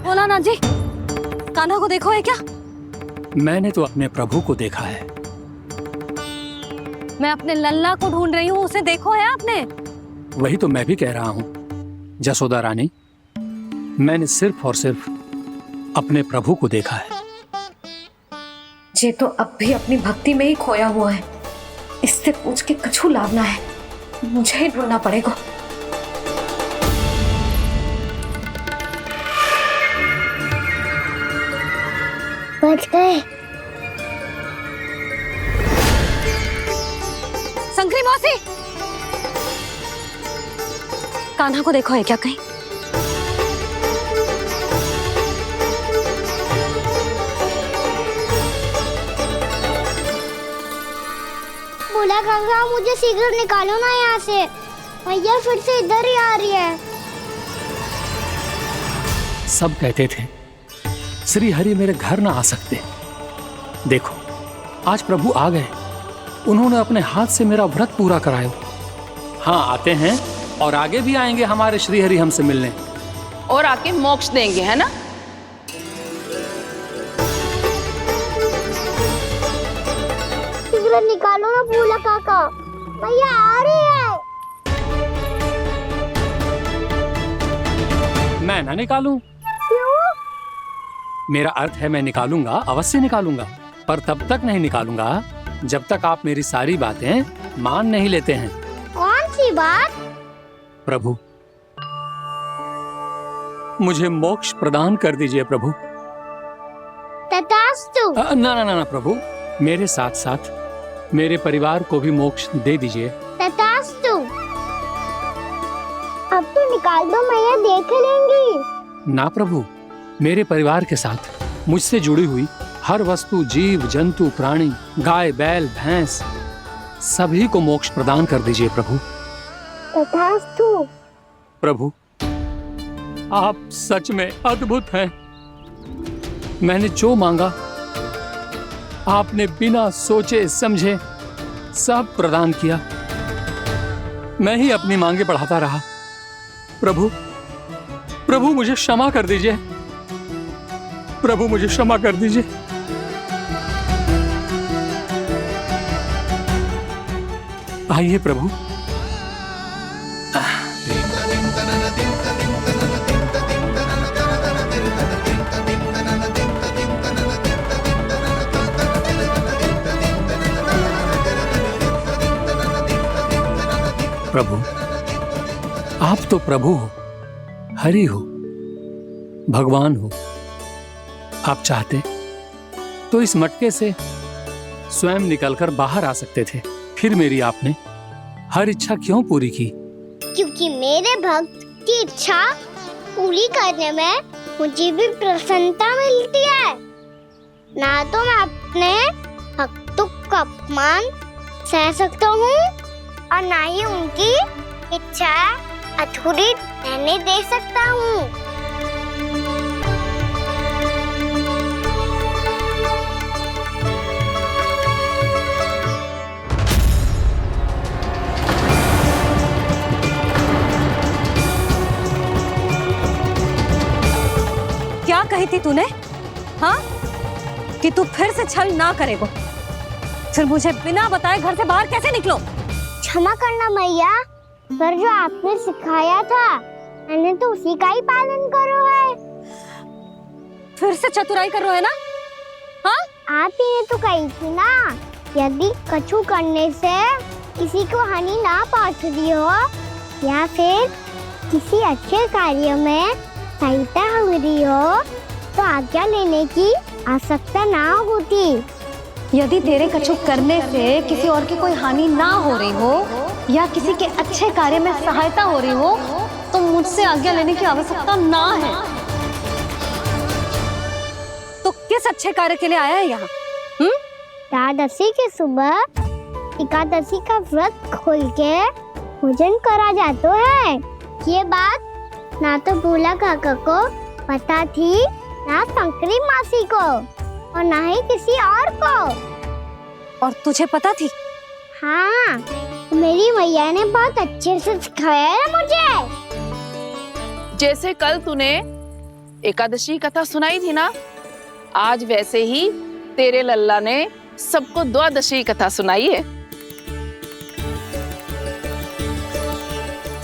भोलानाथ जी, कान्हा को देखो है क्या? मैंने तो अपने प्रभु को देखा है। मैं अपने लल्ला को ढूंढ रही हूँ, उसे देखो है आपने? वही तो मैं भी कह रहा हूँ जसोदा रानी, मैंने सिर्फ और सिर्फ अपने प्रभु को देखा है। ये तो अब भी अपनी भक्ति में ही खोया हुआ है, इससे पूछ के कछु लाभ ना है, मुझे ही ढूंढना पड़ेगा। बच गए। शंकरी मौसी, कान्हा को देखो है क्या कहीं? बोला काका मुझे सिगरेट निकालो ना यहाँ से, मैया फिर से इधर ही आ रही है। सब कहते थे श्री हरि मेरे घर ना आ सकते। देखो आज प्रभु आ गए, उन्होंने अपने हाथ से मेरा व्रत पूरा कराया। हाँ आते हैं और आगे भी आएंगे हमारे श्री हरि हमसे मिलने और आके मोक्ष देंगे, है ना? सिगरेट निकालो ना बोला काका, मैया आ रही है। मैं ना निकालूं? मेरा अर्थ है मैं निकालूंगा, अवश्य निकालूंगा, पर तब तक नहीं निकालूंगा जब तक आप मेरी सारी बातें मान नहीं लेते हैं। कौन सी बात? प्रभु मुझे मोक्ष प्रदान कर दीजिए प्रभु। तथास्तु। ना ना ना प्रभु, मेरे साथ साथ मेरे परिवार को भी मोक्ष दे दीजिए। तथास्तु। अब तो निकाल दो, मैया देख लेंगी। ना प्रभु, मेरे परिवार के साथ मुझसे जुड़ी हुई हर वस्तु, जीव जंतु, प्राणी, गाय बैल भैंस, सभी को मोक्ष प्रदान कर दीजिए प्रभु। तथास्तु। प्रभु आप सच में अद्भुत हैं। मैंने जो मांगा आपने बिना सोचे समझे सब प्रदान किया। मैं ही अपनी मांगे बढ़ाता रहा। प्रभु प्रभु मुझे क्षमा कर दीजिए, प्रभु मुझे क्षमा कर दीजिए। आइए प्रभु। प्रभु आप तो प्रभु हो, हरि हो, भगवान हो। आप चाहते तो इस मटके से स्वयं निकलकर बाहर आ सकते थे, फिर मेरी आपने हर इच्छा क्यों पूरी की? क्योंकि मेरे भक्त की इच्छा पूरी करने में मुझे भी प्रसन्नता मिलती है। ना तो मैं अपने भक्तों का अपमान सह सकता हूँ और ना ही उनकी इच्छा अधूरी रहने दे सकता हूँ। क्या कही थी तूने? हाँ, कि तू फिर से छल ना करेगा। फिर मुझे बिना बताए घर से बाहर कैसे निकलो? क्षमा करना मैया, पर जो आपने सिखाया था मैंने तो उसी का ही पालन करो है। फिर से चतुराई कर रहे हो ना? हाँ, आप ही ने तो कही थी ना, यदि कछु करने से किसी को हानि ना पहुंच रही हो या फिर किसी अच्छे कार्य में सहायता हो रही हो तो आज्ञा लेने की आवश्यकता ना होती। यदि तेरे कछु करने से किसी और की कोई हानि ना हो रही हो या किसी के अच्छे कार्य में सहायता हो रही हो तो मुझसे आज्ञा लेने की आवश्यकता ना है। तो किस अच्छे कार्य के लिए आया है यहाँ? एकादशी के सुबह एकादशी का व्रत खोल के भोजन करा जाता है। ये बात ना तो भोला काका को पता थी, ना शंकरी मासी को और ना ही किसी और को। और तुझे पता थी? हाँ, मेरी मैया ने बहुत अच्छे से सिखाया है मुझे। जैसे कल तूने एकादशी कथा सुनाई थी ना, आज वैसे ही तेरे लल्ला ने सबको द्वादशी कथा सुनाई है।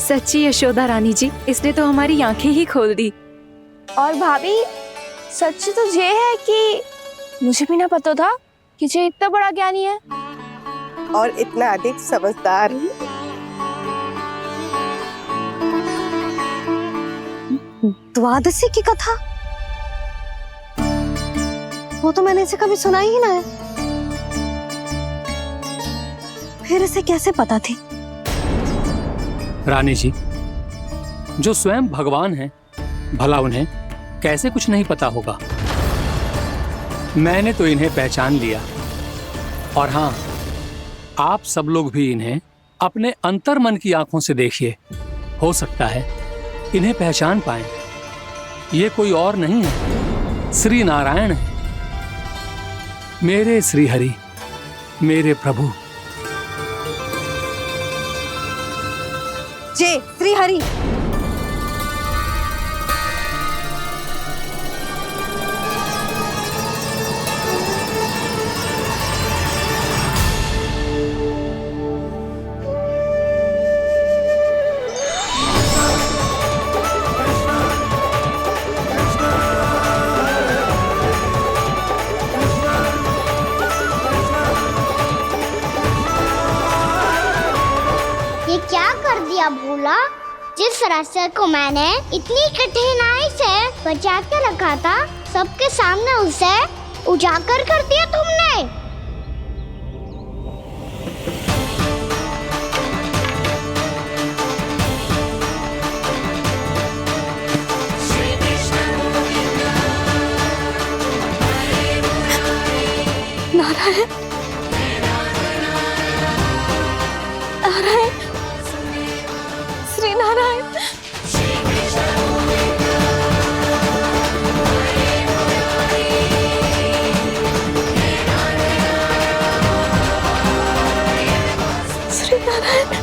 सच्ची यशोदा रानी जी, इसने तो हमारी आंखें ही खोल दी। और भाभी, सच तो ये है कि मुझे भी ना पता था कि ये इतना बड़ा ज्ञानी है और इतना अधिक समझदार। द्वादशी की कथा? वो तो मैंने इसे कभी सुना ही ना है। फिर इसे कैसे पता थी? रानी जी, जो स्वयं भगवान हैं, भला उन्हें कैसे कुछ नहीं पता होगा। मैंने तो इन्हें पहचान लिया। और हाँ, आप सब लोग भी इन्हें अपने अंतर्मन की आंखों से देखिए, हो सकता है इन्हें पहचान पाएं। ये कोई और नहीं है, श्री नारायण है, मेरे श्री हरि, मेरे प्रभु। जय श्री हरि। ये क्या कर दिया भोला? जिस रास्ते को मैंने इतनी कठिनाई से बचा के रखा था, सबके सामने उसे उजागर कर दिया तुमने। नारायण, नारायण, श्री नारायण। श्री नारायण।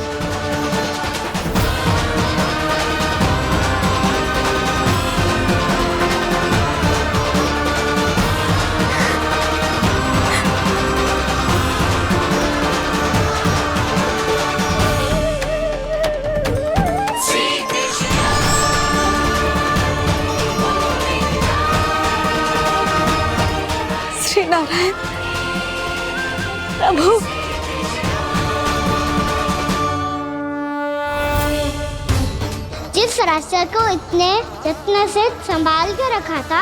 श्री नारायण प्रभु। जिस रास्ते को इतने जत्न से संभाल के रखा था,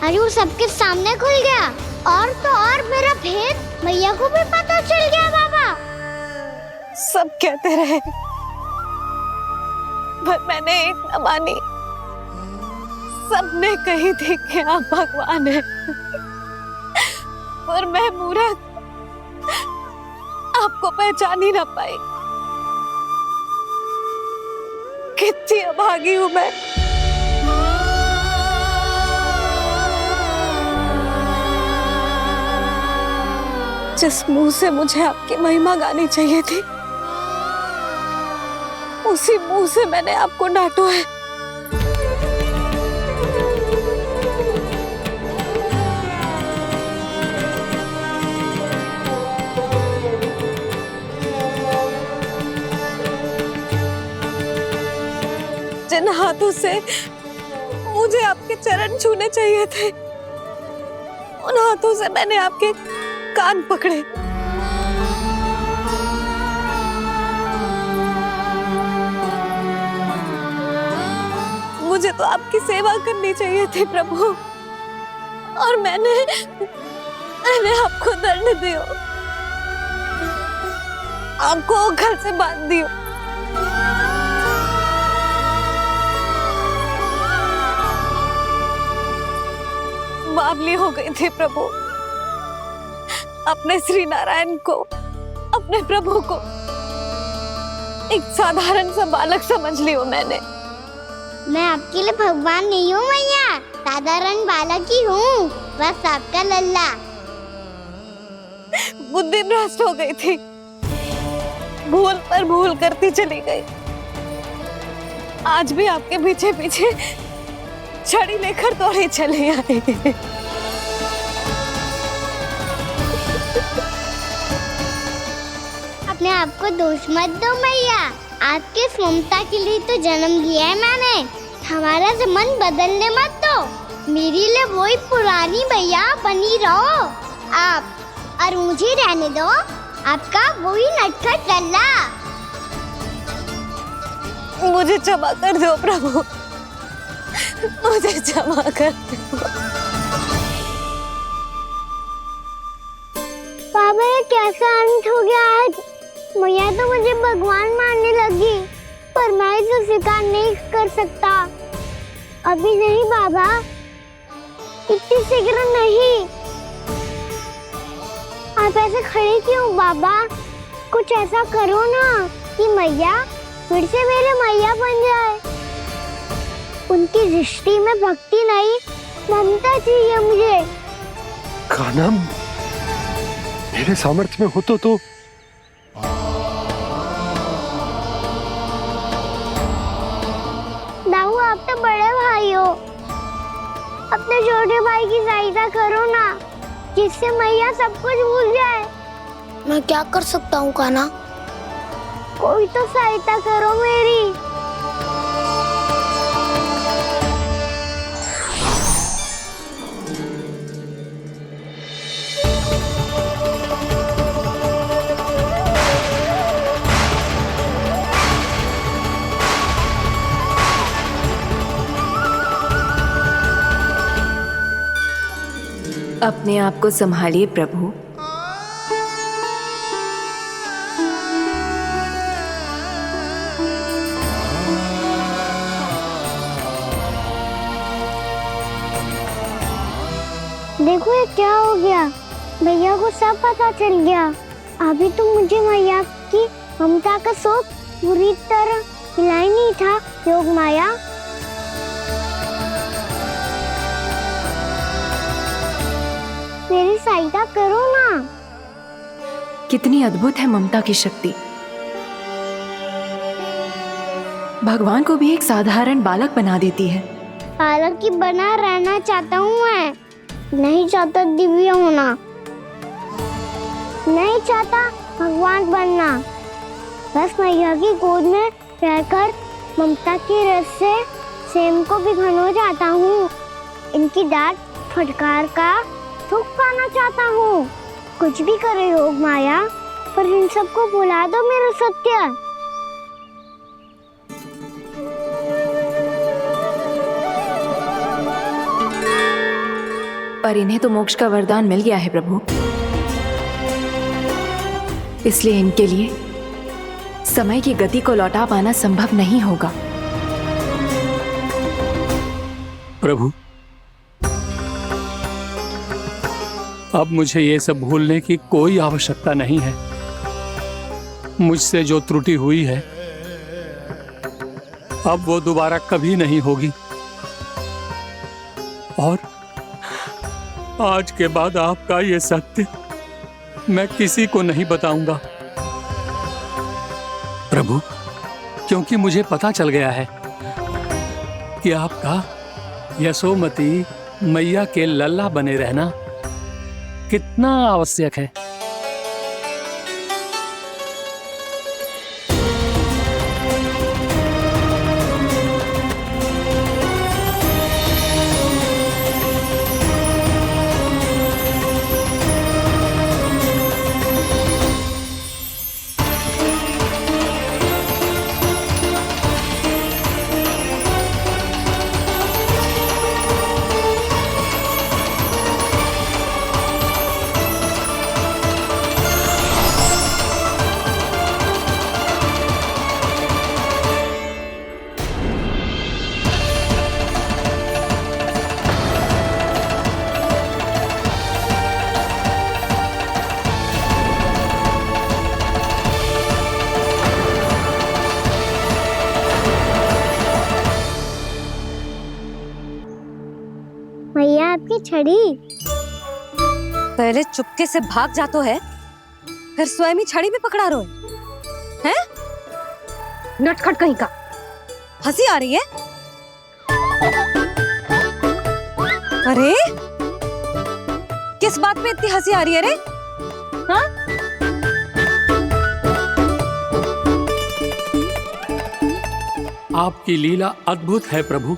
आज वो सबके सामने खुल गया। और तो और मेरा भेद मैया को भी पता चल गया। बाबा सब कहते रहे पर मैंने एक न मानी। सबने कही थी कि आप भगवान हैं, पर मैं मूर्ख आपको पहचान ही ना पाई। कितनी अभागी हूं मैं। जिस मुंह से मुझे आपकी महिमा गानी चाहिए थी, उसी मुंह से मैंने आपको डांटा है। जिन हाथों से मुझे आपके चरण छूने चाहिए थे, उन हाथों से मैंने आपके कान पकड़े। मुझे तो आपकी सेवा करनी चाहिए थी प्रभु, और मैंने आपको दंड दियो, आपको घर से बांध दियो। बावली हो गई थी प्रभु। अपने श्री नारायण को, अपने प्रभु को एक साधारण सा बालक समझ लियो मैंने। मैं आपके लिए भगवान नहीं हूँ मैया, साधारण बालक ही हूँ, बस आपका लल्ला। बुद्धि भ्रष्ट हो गई थी, भूल पर भूल करती चली गई। आज भी आपके पीछे पीछे छड़ी लेकर दौड़े चले आए। अपने आप को दोष मत दो मैया, आपके ममता के लिए तो जन्म लिया है मैंने। हमारा मन बदलने मत दो, मेरे लिए वही पुरानी भैया बनी रहो आप, और मुझे रहने दो आपका वही नटखट लल्ला। मुझे क्षमा कर दो प्रभु, मुझे क्षमा कर दो। बाबा ये कैसा अंत हो गया आज? मैया तो मुझे भगवान मानने लगी, पर मैं इसे स्वीकार नहीं कर सकता। अभी नहीं बाबा, इतनी शीघ्र नहीं। आप ऐसे खड़े क्यों बाबा? कुछ ऐसा करो ना कि मैया फिर से मेरे मैया बन जाए। उनकी दृष्टि में भक्ति नहीं, ममता चाहिए मुझे। कान्हा, मेरे सामर्थ्य में हो तो दाऊ, आप तो बड़े भाई हो, अपने छोटे भाई की सहायता करो ना, जिससे मैया सब कुछ भूल जाए। मैं क्या कर सकता हूँ कान्हा? कोई तो सहायता करो मेरी। अपने आप को संभालिए प्रभु। देखो ये क्या हो गया, भैया को सब पता चल गया। अभी तो मुझे मैया की ममता का शौक पूरी तरह मिला ही नहीं था। योग माया, मेरी सहायता करो ना। कितनी अद्भुत है ममता की शक्ति। भगवान को भी एक साधारण बालक बना देती है। बालक की बना रहना चाहता हूँ मैं, नहीं चाहता दिव्य होना, नहीं चाहता भगवान बनना। बस मैया की गोद में रहकर ममता की रस से सेम को भिगोना चाहता हूँ। इनकी डांट फटकार का सुख पाना चाहता हूँ। कुछ भी करे योग माया, पर इन सबको भुला दो मेरा सत्य। पर इन्हें तो मोक्ष का वरदान मिल गया है प्रभु, इसलिए इनके लिए समय की गति को लौटा पाना संभव नहीं होगा। प्रभु, अब मुझे ये सब भूलने की कोई आवश्यकता नहीं है। मुझसे जो त्रुटि हुई है अब वो दोबारा कभी नहीं होगी, और आज के बाद आपका ये सत्य मैं किसी को नहीं बताऊंगा प्रभु, क्योंकि मुझे पता चल गया है कि आपका यशोमती मैया के लल्ला बने रहना कितना आवश्यक है। छड़ी। पहले चुपके से भाग जा तो है, फिर स्वयं ही छड़ी भी पकड़ा रहे हैं? नटखट कहीं का। हंसी आ रही है? अरे किस बात पे इतनी हंसी आ रही है रे? हाँ? आपकी लीला अद्भुत है प्रभु,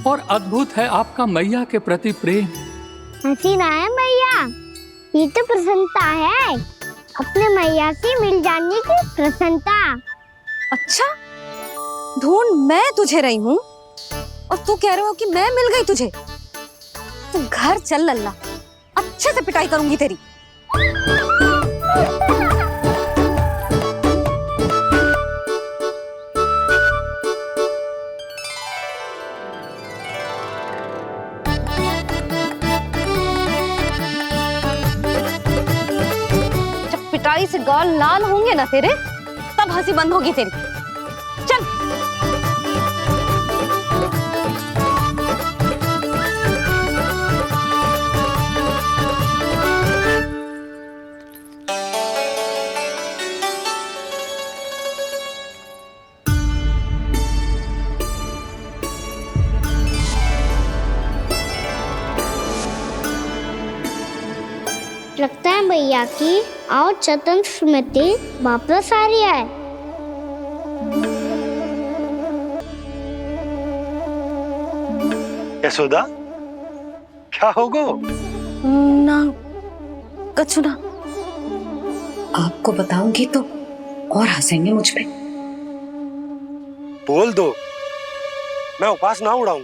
और अद्भुत है आपका मैया के प्रति प्रेम। हंसी ना है मैया, ये तो प्रसन्नता है, अपने मैया से मिल जाने की प्रसन्नता। अच्छा, ढूंढ मैं तुझे रही हूँ और तू कह रहे हो कि मैं मिल गई तुझे। तू घर चल लल्ला, अच्छे से पिटाई करूंगी तेरी। जब पिटाई से गाल लाल होंगे ना तेरे, तब हंसी बंद होगी तेरी। चल। लगता है भैया की और चतन स्मृति वापस आ रही है। यशोदा, क्या होगो? ना कछु ना। आपको बताऊंगी तो और हंसेंगे मुझ पे। बोल दो, मैं उपास ना उड़ाऊं,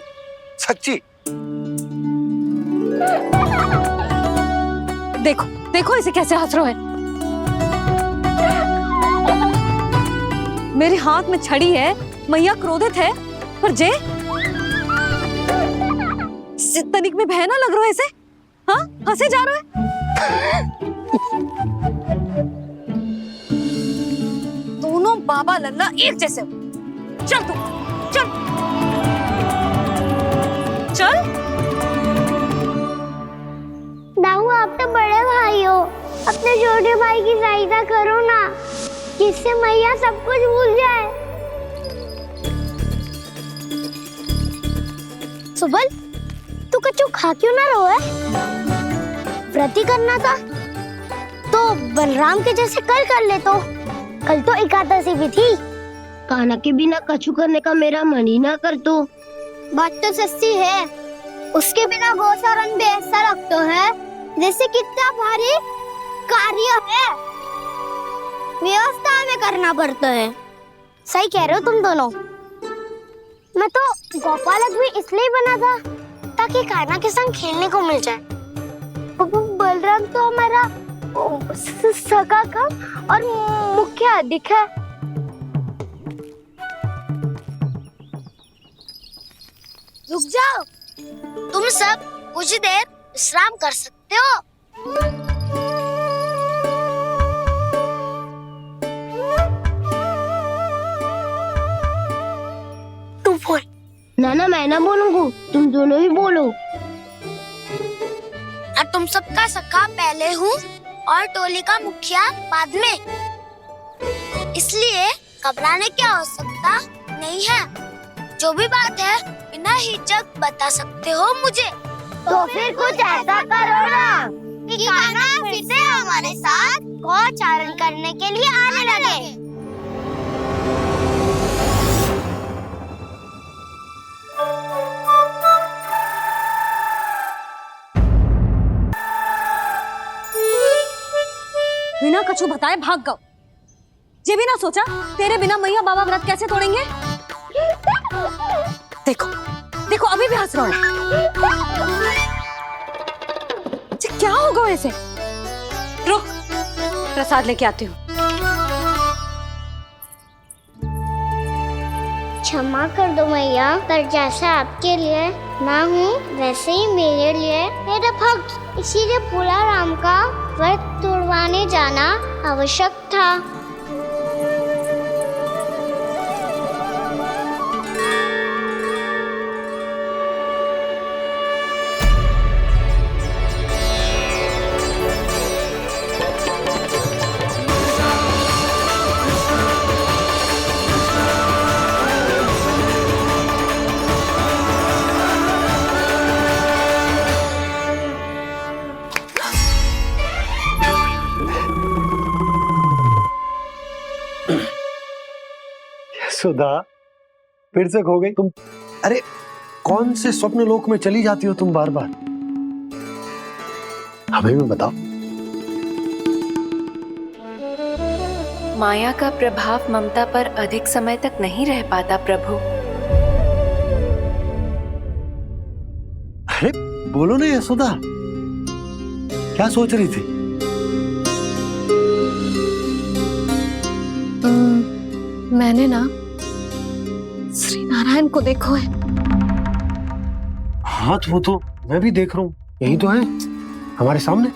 सच्ची। देखो देखो इसे कैसे हंस रहे हैं। मेरे हाथ में छड़ी है, मैया क्रोधित है, पर जे तनिक में भय ना लग रहा है ऐसे? हाँ, हंसे जा रहे हैं। दोनों बाबा लल्ला एक जैसे हो। चल तू, चल चल। दाऊ, आप तो बड़े भाई हो, अपने छोटे भाई की सहायता करो ना, जिससे मैया सब कुछ भूल जाए। सुबल, तू कच्चू खा क्यों ना रहो है? व्रत ही करना था तो बलराम के जैसे कल कर ले। तो कल तो एकादशी भी थी। खाना के बिना कछु करने का मेरा मन ही ना कर। तो बात तो सच्ची है, उसके बिना गोचारण भी ऐसा लगता है जैसे कितना भारी कार्य है, व्यवस्था में करना पड़ता है। सही कह रहे हो तुम दोनों। मैं तो गोपालक भी इसलिए बना था ताकि कान्हा के संग खेलने को मिल जाए। बलराम तो हमारा सगा कम और मुख्य अधिक है। रुक जाओ, तुम सब कुछ देर विश्राम कर सकते हो। तू बोल। ना मैं ना बोलूंगा, तुम दोनों ही बोलो। और तुम सबका सखा पहले हूँ और टोली का मुखिया बाद में, इसलिए घबराने की आवश्यकता नहीं है। जो भी बात है बिना हिचक बता सकते हो मुझे। तो फिर कुछ ऐसा करो ना कि कान्हा फिर से हमारे साथ गोचारण करने के लिए आने लगे। बिना कछु बताए भाग गओ। ये भी ना सोचा तेरे बिना मैया बाबा व्रत कैसे तोड़ेंगे? देखो देखो अभी भी हंस रहा है। क्या होगा ऐसे? रुक, प्रसाद लेके आती हूँ। क्षमा कर दो मैया, पर जैसा आपके लिए मैं हूँ वैसे ही मेरे लिए मेरा भक्त, इसीलिए भोला राम का व्रत तोड़वाने जाना आवश्यक था। सुधा फिर से खो गई तुम। अरे कौन से स्वप्न लोक में चली जाती हो तुम बार बार? हमें भी बताओ। माया का प्रभाव ममता पर अधिक समय तक नहीं रह पाता प्रभु। अरे बोलो ना यशोदा, क्या सोच रही थी? मैंने ना श्री नारायण को देखो है। हाँ वो तो मैं भी देख रहा हूँ, यही तो है हमारे सामने।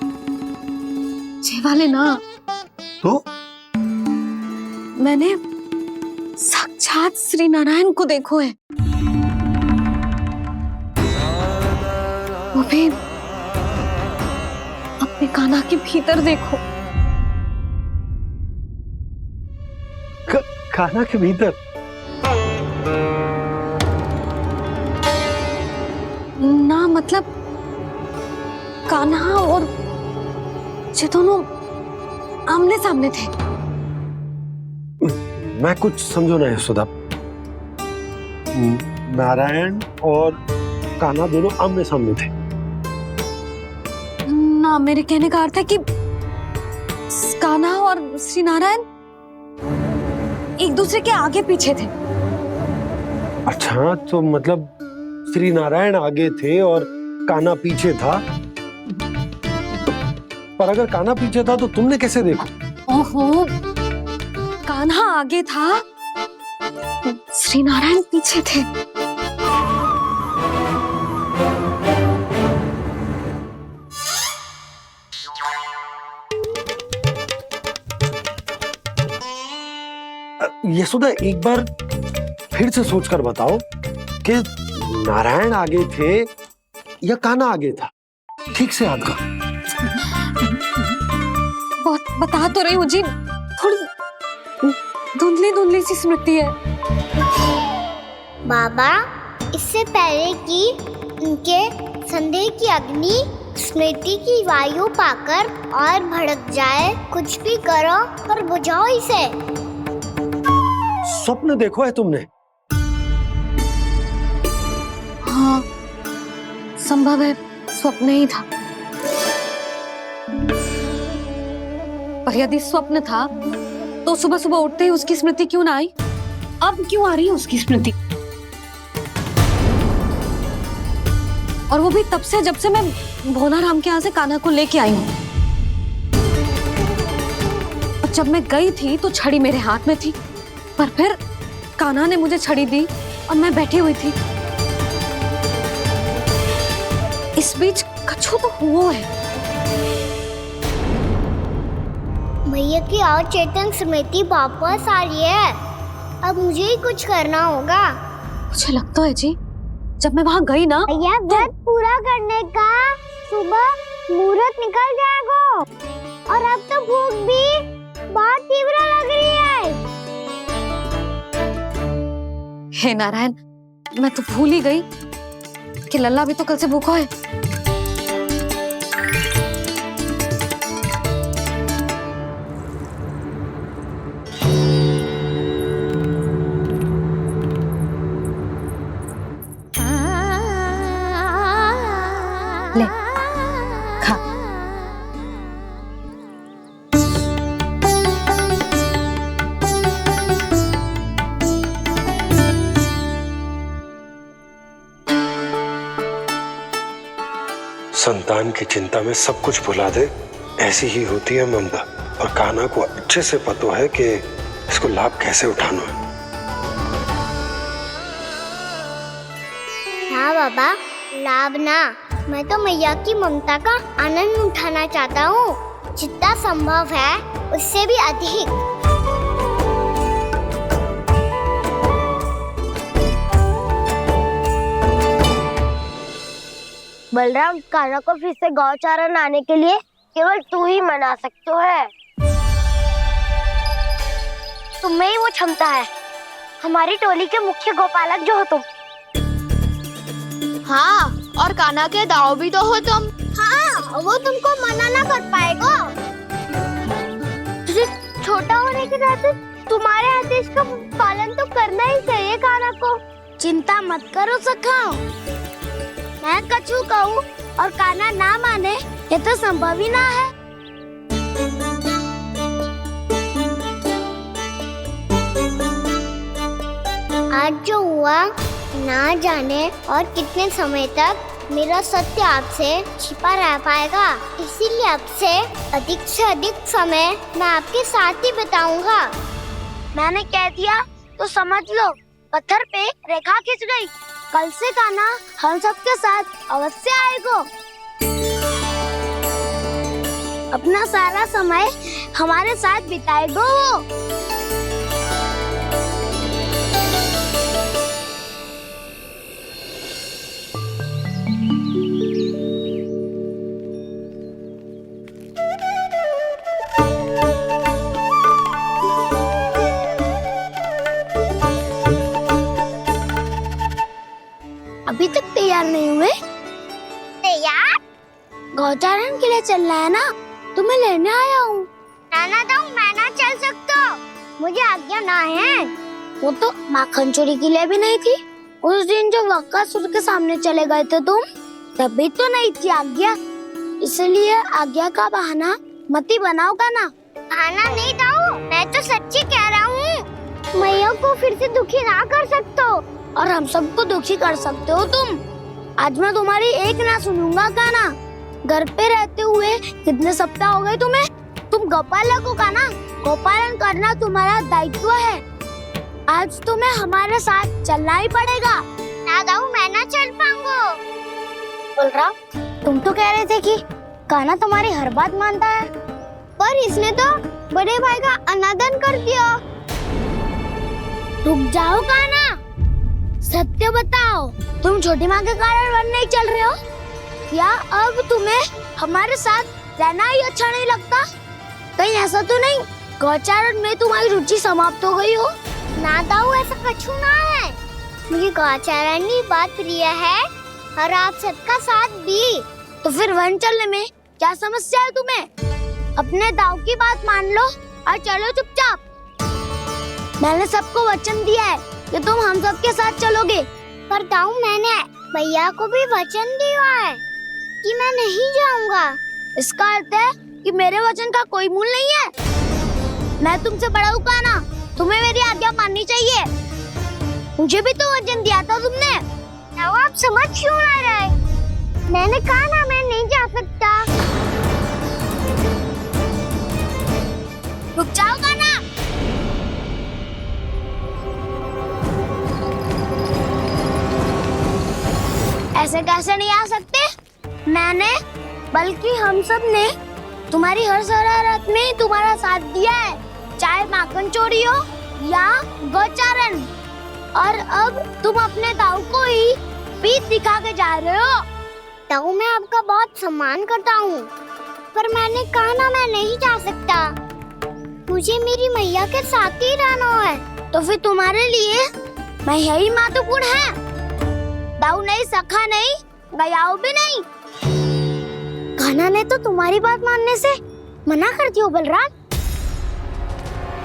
ये वाले ना, तो मैंने साक्षात श्री नारायण को देखो है, वो भी अपने कान्हा के भीतर देखो। कान्हा के भीतर? ना मतलब कान्हा और ये दोनों आमने सामने थे। मैं कुछ समझो ना यशोदा। नारायण और कान्हा दोनों आमने सामने थे? ना, मेरे कहने का अर्थ है कि कान्हा और श्री नारायण एक दूसरे के आगे पीछे थे। अच्छा, तो मतलब श्री नारायण आगे थे और कान्हा पीछे था। पर अगर कान्हा पीछे था तो तुमने कैसे देखा? ओहो, कान्हा आगे था, श्री नारायण पीछे थे। यशोदा एक बार फिर से सोचकर बताओ कि नारायण आगे थे या कान्हा आगे था? ठीक से याद करो। बहुत बता तो रही हूँ जी, थोड़ी धुंधली धुंधली सी स्मृति है। बाबा, इससे पहले कि उनके संदेह की अग्नि स्मृति की वायु पाकर और भड़क जाए, कुछ भी करो पर बुझाओ इसे। स्वप्न देखो है तुमने? हाँ, संभव है स्वप्न ही था। पर यदि स्वप्न था तो सुबह सुबह उठते ही उसकी स्मृति क्यों ना आई? अब क्यों आ रही है उसकी स्मृति? और वो भी तब से जब से मैं भोनाराम के यहाँ से कान्हा को लेके आई हूँ। और जब मैं गई थी तो छड़ी मेरे हाथ में थी, पर फिर कान्हा ने मुझे छड़ी दी और मैं बैठी हुई थी। इस बीच कछु तो हुआ है। भैया की अचेतन स्मृति वापस आ रही है। अब मुझे ही कुछ करना होगा। मुझे लगता है जी, जब मैं वहाँ गई ना, भैया व्रत पूरा करने का सुबह मुहूर्त निकल जाएगा और अब तो भूख भी बहुत तीव्र लग रही है। हे नारायण, मैं तो भूल ही गई कि लल्ला भी तो कल से भूखा है। ले खा। संतान की चिंता में सब कुछ भुला दे, ऐसी ही होती है ममता। और कान्हा को अच्छे से पता है कि इसको लाभ कैसे उठाना है। हाँ बाबा, लाभ ना, मैं तो मैया की ममता का आनंद उठाना चाहता हूँ, जितना संभव है उससे भी अधिक। बलराम, कान्हा को फिर से गौचारण आने के लिए केवल तू ही मना सकते है। तुम्हें ही वो क्षमता है, हमारी टोली के मुख्य गोपालक जो हो तुम। हाँ, और कान्हा के दाव भी तो हो तुम। हाँ, वो तुमको मना ना कर पाएगा। तुझे छोटा होने के नाते तुम्हारे आदेश का पालन तो करना ही चाहिए कान्हा को। चिंता मत करो सखा, मैं कछु कहूँ और कान्हा ना माने ये तो संभव ही ना है। आज जो हुआ ना जाने और कितने समय तक मेरा सत्य आपसे छिपा रह पाएगा, इसीलिए अब से अधिक समय मैं आपके साथ ही बिताऊंगा। मैंने कह दिया तो समझ लो, पत्थर पे रेखा खिंच गई। कल से कान्हा हम सबके साथ अवश्य आएगा। अपना सारा समय हमारे साथ बिताएगा वो। अभी तक तैयार नहीं हुए? तैयार? गौचारण के लिए चलना है ना, तुम्हें लेने आया हूँ। नाना दाऊ, मैं ना चल सकता, मुझे आज्ञा ना है। वो तो माखन चोरी के लिए भी नहीं थी। उस दिन जो वक्कासुर के सामने चले गए थे तुम, तभी तो नहीं थी आज्ञा। इसलिए आज्ञा का बहाना मत ही बनाओगा ना। बहाना नहीं दाऊ, मैं तो सच्ची कह रहा हूँ। मैया को फिर से दुखी ना कर सकते हो और हम सबको दुखी कर सकते हो तुम। आज मैं तुम्हारी एक ना सुनूंगा कान्हा। घर पे रहते हुए कितने सप्ताह हो गए तुम्हें? तुम गोपालक हो कान्हा, गोपालन करना तुम्हारा दायित्व है। आज तुम्हें हमारे साथ चलना ही पड़ेगा। ना दाऊ, मैं ना चल पाऊंगा। बलराम, तुम तो कह रहे थे कि कान्हा तुम्हारी हर बात मानता है, पर इसने तो बड़े भाई का अनादर कर दिया। रुक जाओ कान्हा, सत्य बताओ, तुम छोटी माँ के कारण वन नहीं चल रहे हो? या अब तुम्हें हमारे साथ रहना ही अच्छा नहीं लगता? कहीं ऐसा तो नहीं गौचारण में तुम्हारी रुचि समाप्त हो गई हो? ना दाऊ, ऐसा कछु ना है। मुझे गौचारण की बात प्रिय है और आप सबका साथ भी। तो फिर वन चलने में क्या समस्या है तुम्हें? अपने दाऊ की बात मान लो और चलो चुपचाप। मैंने सबको वचन दिया है कि तुम हम सबके साथ चलोगे। पर दाऊ, मैंने भैया को भी वचन दिया है कि मैं नहीं जाऊंगा। इसका अर्थ है कि मेरे वचन का कोई मूल नहीं है। मैं तुमसे बड़ा हूँ कान्हा, तुम्हें मेरी आज्ञा माननी चाहिए। मुझे भी तो वचन दिया था तुमने। दाऊ, आप समझ क्यों आ रहे? मैंने कहा ना, मैं नहीं जा सकता। रुक जाओ कान्हा। ऐसे कैसे नहीं आ सकते? मैंने बल्कि हम सब ने तुम्हारी हर शरारत में तुम्हारा साथ दिया है, चाहे माखन चोरी हो या गौचारण। और अब तुम अपने दाऊ को ही पीठ दिखा के जा रहे हो। दाऊ, मैं आपका बहुत सम्मान करता हूँ, पर मैंने कहा ना, मैं नहीं जा सकता। मुझे मेरी मैया के साथ ही रहना है। तो फिर तुम्हारे लिए मैं यही महत्वपूर्ण है। दाऊ नहीं, सखा नहीं, गयाऊ भी नहीं। कान्हा ने तो तुम्हारी बात मानने से मना कर दिया बलराम।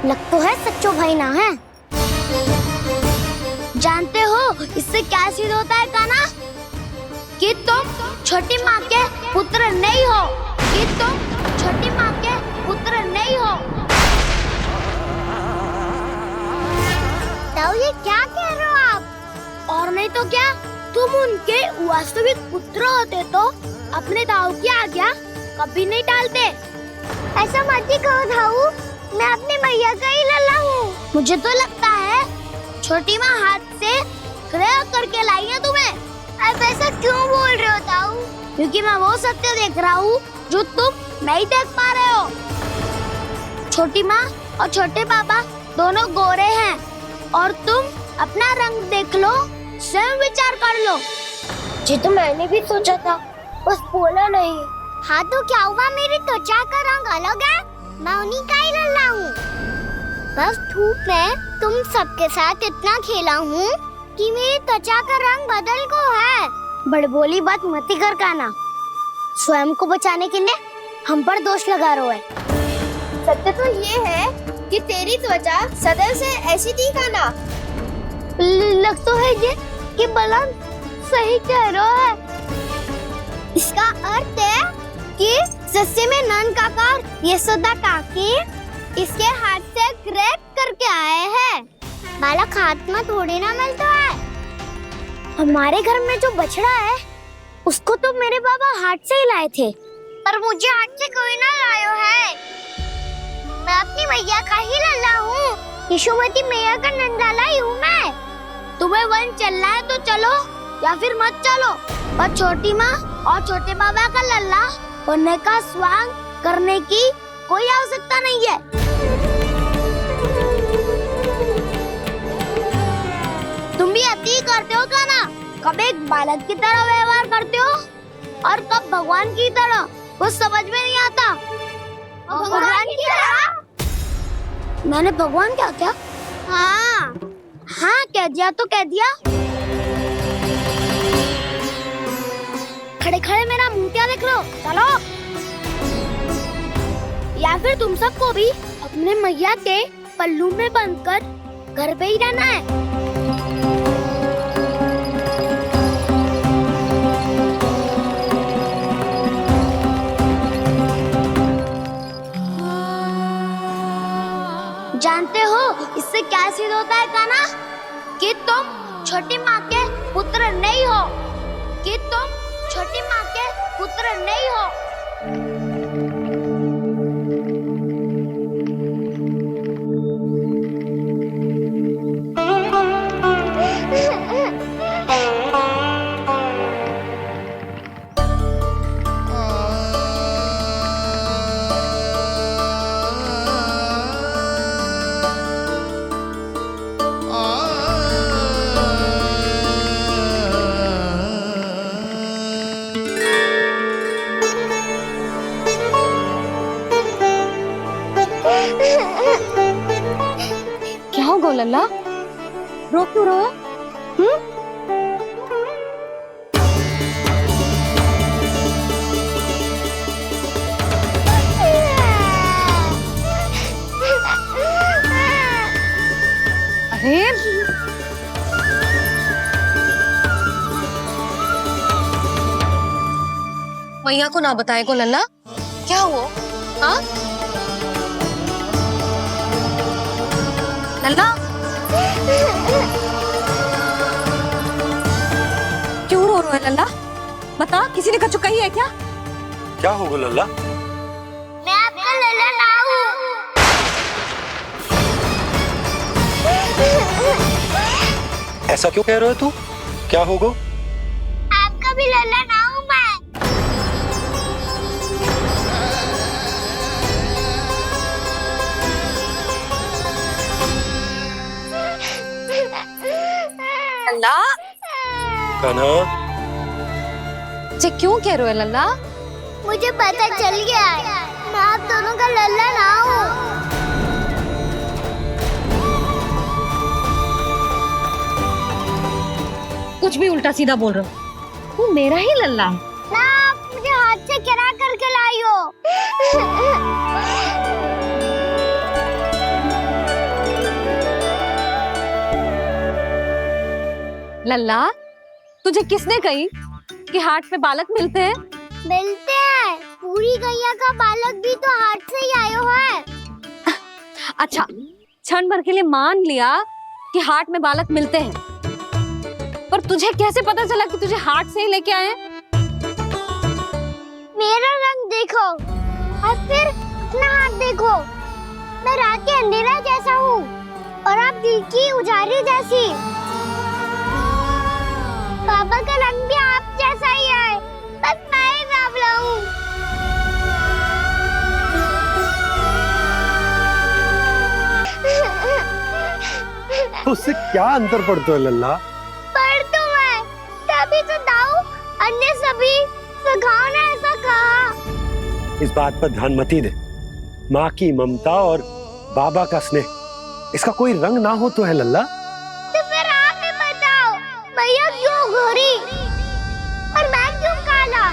लग तो है सच्चो भाई ना है। जानते हो इससे क्या सिद्ध होता है कान्हा? कि तुम छोटी माँ के पुत्र नहीं हो, कि तुम छोटी माँ के पुत्र नहीं हो। दाऊ, ये क्या कह रहे हो आप? और नहीं तो क्या, तुम उनके वास्तविक पुत्र होते तो अपने दाऊ की आज्ञा कभी नहीं टालते। ऐसा मत ही कहो दाऊ, मैं अपनी मैया का ही लल्ला हूँ। मुझे तो लगता है छोटी माँ हाथ से ग्रह करके लाई है तुम्हें। अब ऐसा क्यों बोल रहे हो दाऊ? क्योंकि मैं वो सत्य देख रहा हूँ जो तुम नहीं देख पा रहे हो। छोटी माँ और छोटे पापा दोनों गोरे हैं और तुम अपना रंग देख लो, स्वयं विचार कर लो। जी तो मैंने भी सोचा था, बस बोला नहीं। हाँ तो क्या हुआ, मेरी त्वचा का रंग अलग है, मैं उन्हीं का ही लल्ला हूँ। बस धूप में तुम सबके साथ इतना खेला हूँ कि मेरी त्वचा का रंग बदल को है। बड़बोली बात मत ही कर कान्हा, स्वयं को बचाने के लिए हम पर दोष लगा रहे हो। सत्य तो ये है कि तेरी त्वचा सदैव से ऐसी थी काना। लग तो है ये कि बलराम सही कह रहा है। इसका अर्थ है कि सस्ते में नन काका यशोदा काकी इसके हाथ से ग्रेप करके आए हैं। बालक हाथ में थोड़ी ना मिलता है। हमारे घर में जो बछड़ा है उसको तो मेरे बाबा हाथ से ही लाए थे, पर मुझे हाथ से कोई ना लायो है। मैं अपनी मैया का ही लल्ला हूँ, यशोमती मैया का नंदाला ही हूँ मैं। तुम्हें वन चलना है तो चलो या फिर मत चलो, पर छोटी माँ और छोटे बाबा का लल्ला बनने का स्वांग करने की कोई आवश्यकता नहीं है। तुम भी अति करते हो का ना, कब एक बालक की तरह व्यवहार करते हो और कब भगवान की तरह, कुछ समझ में नहीं आता। भगवान की तरह? मैंने भगवान क्या क्या? हाँ हाँ कह दिया तो कह दिया। खड़े खड़े मेरा मुंह क्या देख लो, चलो। या फिर तुम सबको भी अपने मैया के पल्लू में बंधकर घर पे ही रहना है। जानते हो इससे क्या सिद्ध होता है काना? कि तुम छोटी माँ के पुत्र नहीं हो, कि तुम छोटी माँ के पुत्र नहीं हो। क्या हो गो लल्ला, रो क्यों रहो? अरे मैया को ना बताए को लल्ला, क्या हुआ? हाँ लल्ला, क्यों रो रहा है लल्ला? बता, किसी ने कछु कही है क्या? क्या होगा लल्ला? मैं आपका लल्ला ना हूँ। ऐसा क्यों कह रहे हो तू? क्या होगा? आपका भी लल्ला ना हूँ मैं। लल्ला, कान्हा, जे क्यों कह रहे हो लल्ला? मुझे पता चल गया है, मैं आप दोनों का लल्ला ना हूँ। कुछ भी उल्टा सीधा बोल रहे हो, तू मेरा ही लल्ला है। ना आप मुझे हाथ से गिरा करके लाई हो। लल्ला, तुझे किसने कही कि हाट में बालक मिलते हैं? मिलते हैं, पूरी गैया का बालक भी तो हाट से ही आयो है। अच्छा, क्षण भर के लिए मान लिया कि हाट में बालक मिलते हैं, पर तुझे कैसे पता चला कि तुझे हाट से ही लेके आए? मेरा रंग देखो और फिर अपना हाथ देखो। मैं रात के अंधेरा जैसा हूँ और आप दिल की उजारी जैसी। बाबा का रंग भी आप जैसा ही है, बस मैं ही बावला हूँ। उससे क्या अंतर पड़ता है लल्ला? पर तो मैं तभी तो दाऊ अन्य सभी सखाओ ने ऐसा कहा। इस बात पर ध्यान मत ही दे। माँ की ममता और बाबा का स्नेह, इसका कोई रंग ना हो तो है लल्ला? तो फिर आप ही बताओ, मैया क्यों गोरी और मैं क्यों काला?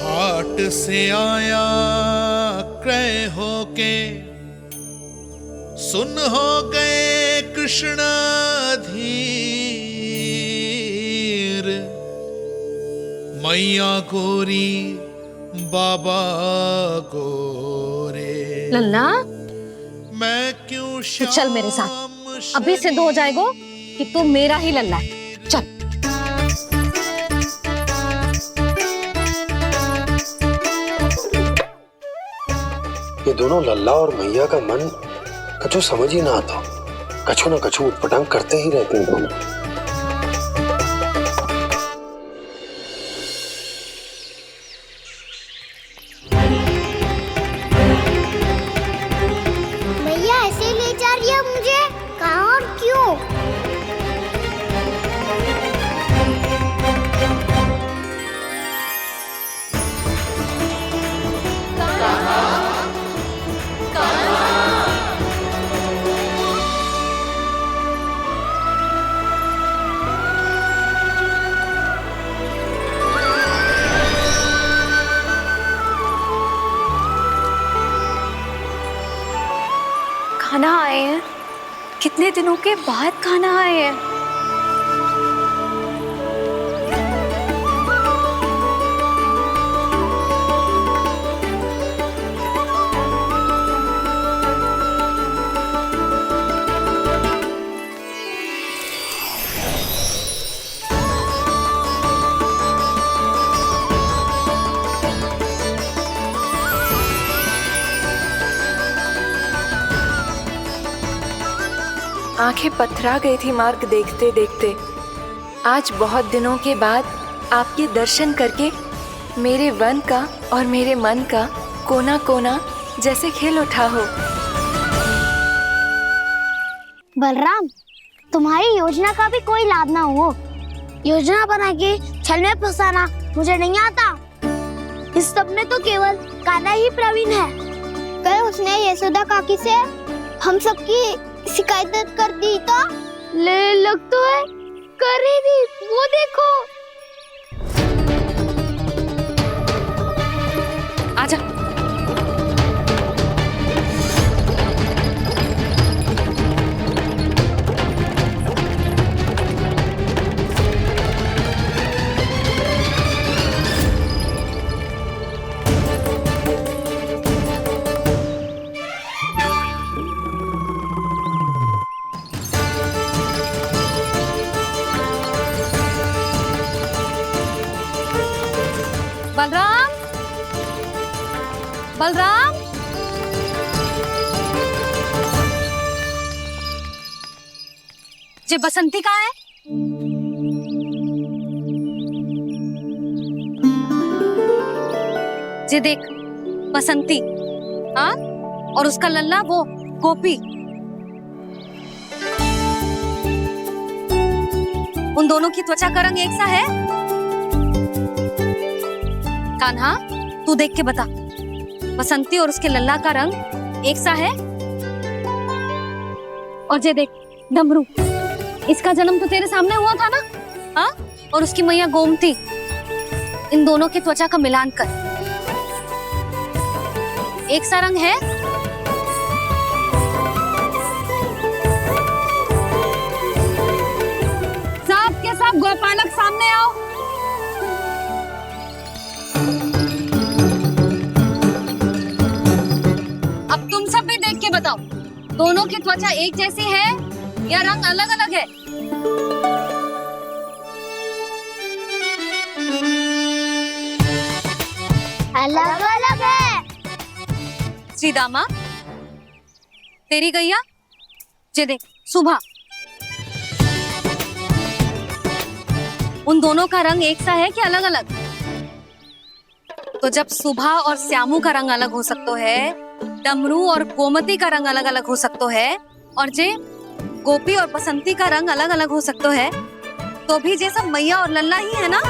हाट से आया क्रय सुन हो गए कृष्ण धीर, मैया गोरी बाबा गोरे। लल्ला मैं क्यों तू चल मेरे साथ, अभी सिद्ध हो जाएगा कि तू मेरा ही लल्ला है। चल। ये दोनों लल्ला और मैया का मन कछु समझ ही ना आता, कछु ना कछु उटपटांग करते ही रहते हैं दोनों। मैया ऐसे ले जा रही है मुझे, कहाँ और क्यों? खाना आए हैं, कितने दिनों के बाद खाना आए हैं। आंखें पथरा गई थी मार्ग देखते देखते। आज बहुत दिनों के बाद आपके दर्शन करके मेरे वन का और मेरे मन का कोना कोना जैसे खेल उठा हो। बलराम, तुम्हारी योजना का भी कोई लाभ ना हो। योजना बना के छल में फंसाना मुझे नहीं आता। इस सब में तो केवल कान्हा ही प्रवीण है। कल उसने यशोदा काकी से हम सबकी शिकायत कर दी तो ले लग तो है कर ही दी, वो देखो। आजा। बलराम, बलराम, जे बसंती कहाँ है? जे देख बसंती, हाँ, और उसका लल्ला वो गोपी। उन दोनों की त्वचा का रंग एक सा है? कान्हा, तू देख के बता, बसंती और उसके लल्ला का रंग एक सा है? और जे देख डमरू, इसका जन्म तो तेरे सामने हुआ था ना, हाँ? और उसकी मैया गोमती, इन दोनों के त्वचा का मिलान कर, एक सा रंग है? सब के सब गोपालक सामने आओ। अब तुम सब भी देख के बताओ, दोनों की त्वचा एक जैसी है या रंग अलग अलग है? अलग अलग है। श्रीदामा, तेरी गैया, जे देख सुबह, उन दोनों का रंग एक सा है कि अलग अलग? तो जब सुबह और श्यामू का रंग अलग हो सकता है, डमरू और गोमती का रंग अलग अलग हो सकता है, और जे गोपी और बसंती का रंग अलग अलग हो सकता है, तो भी जे सब मैया और लल्ला ही है ना?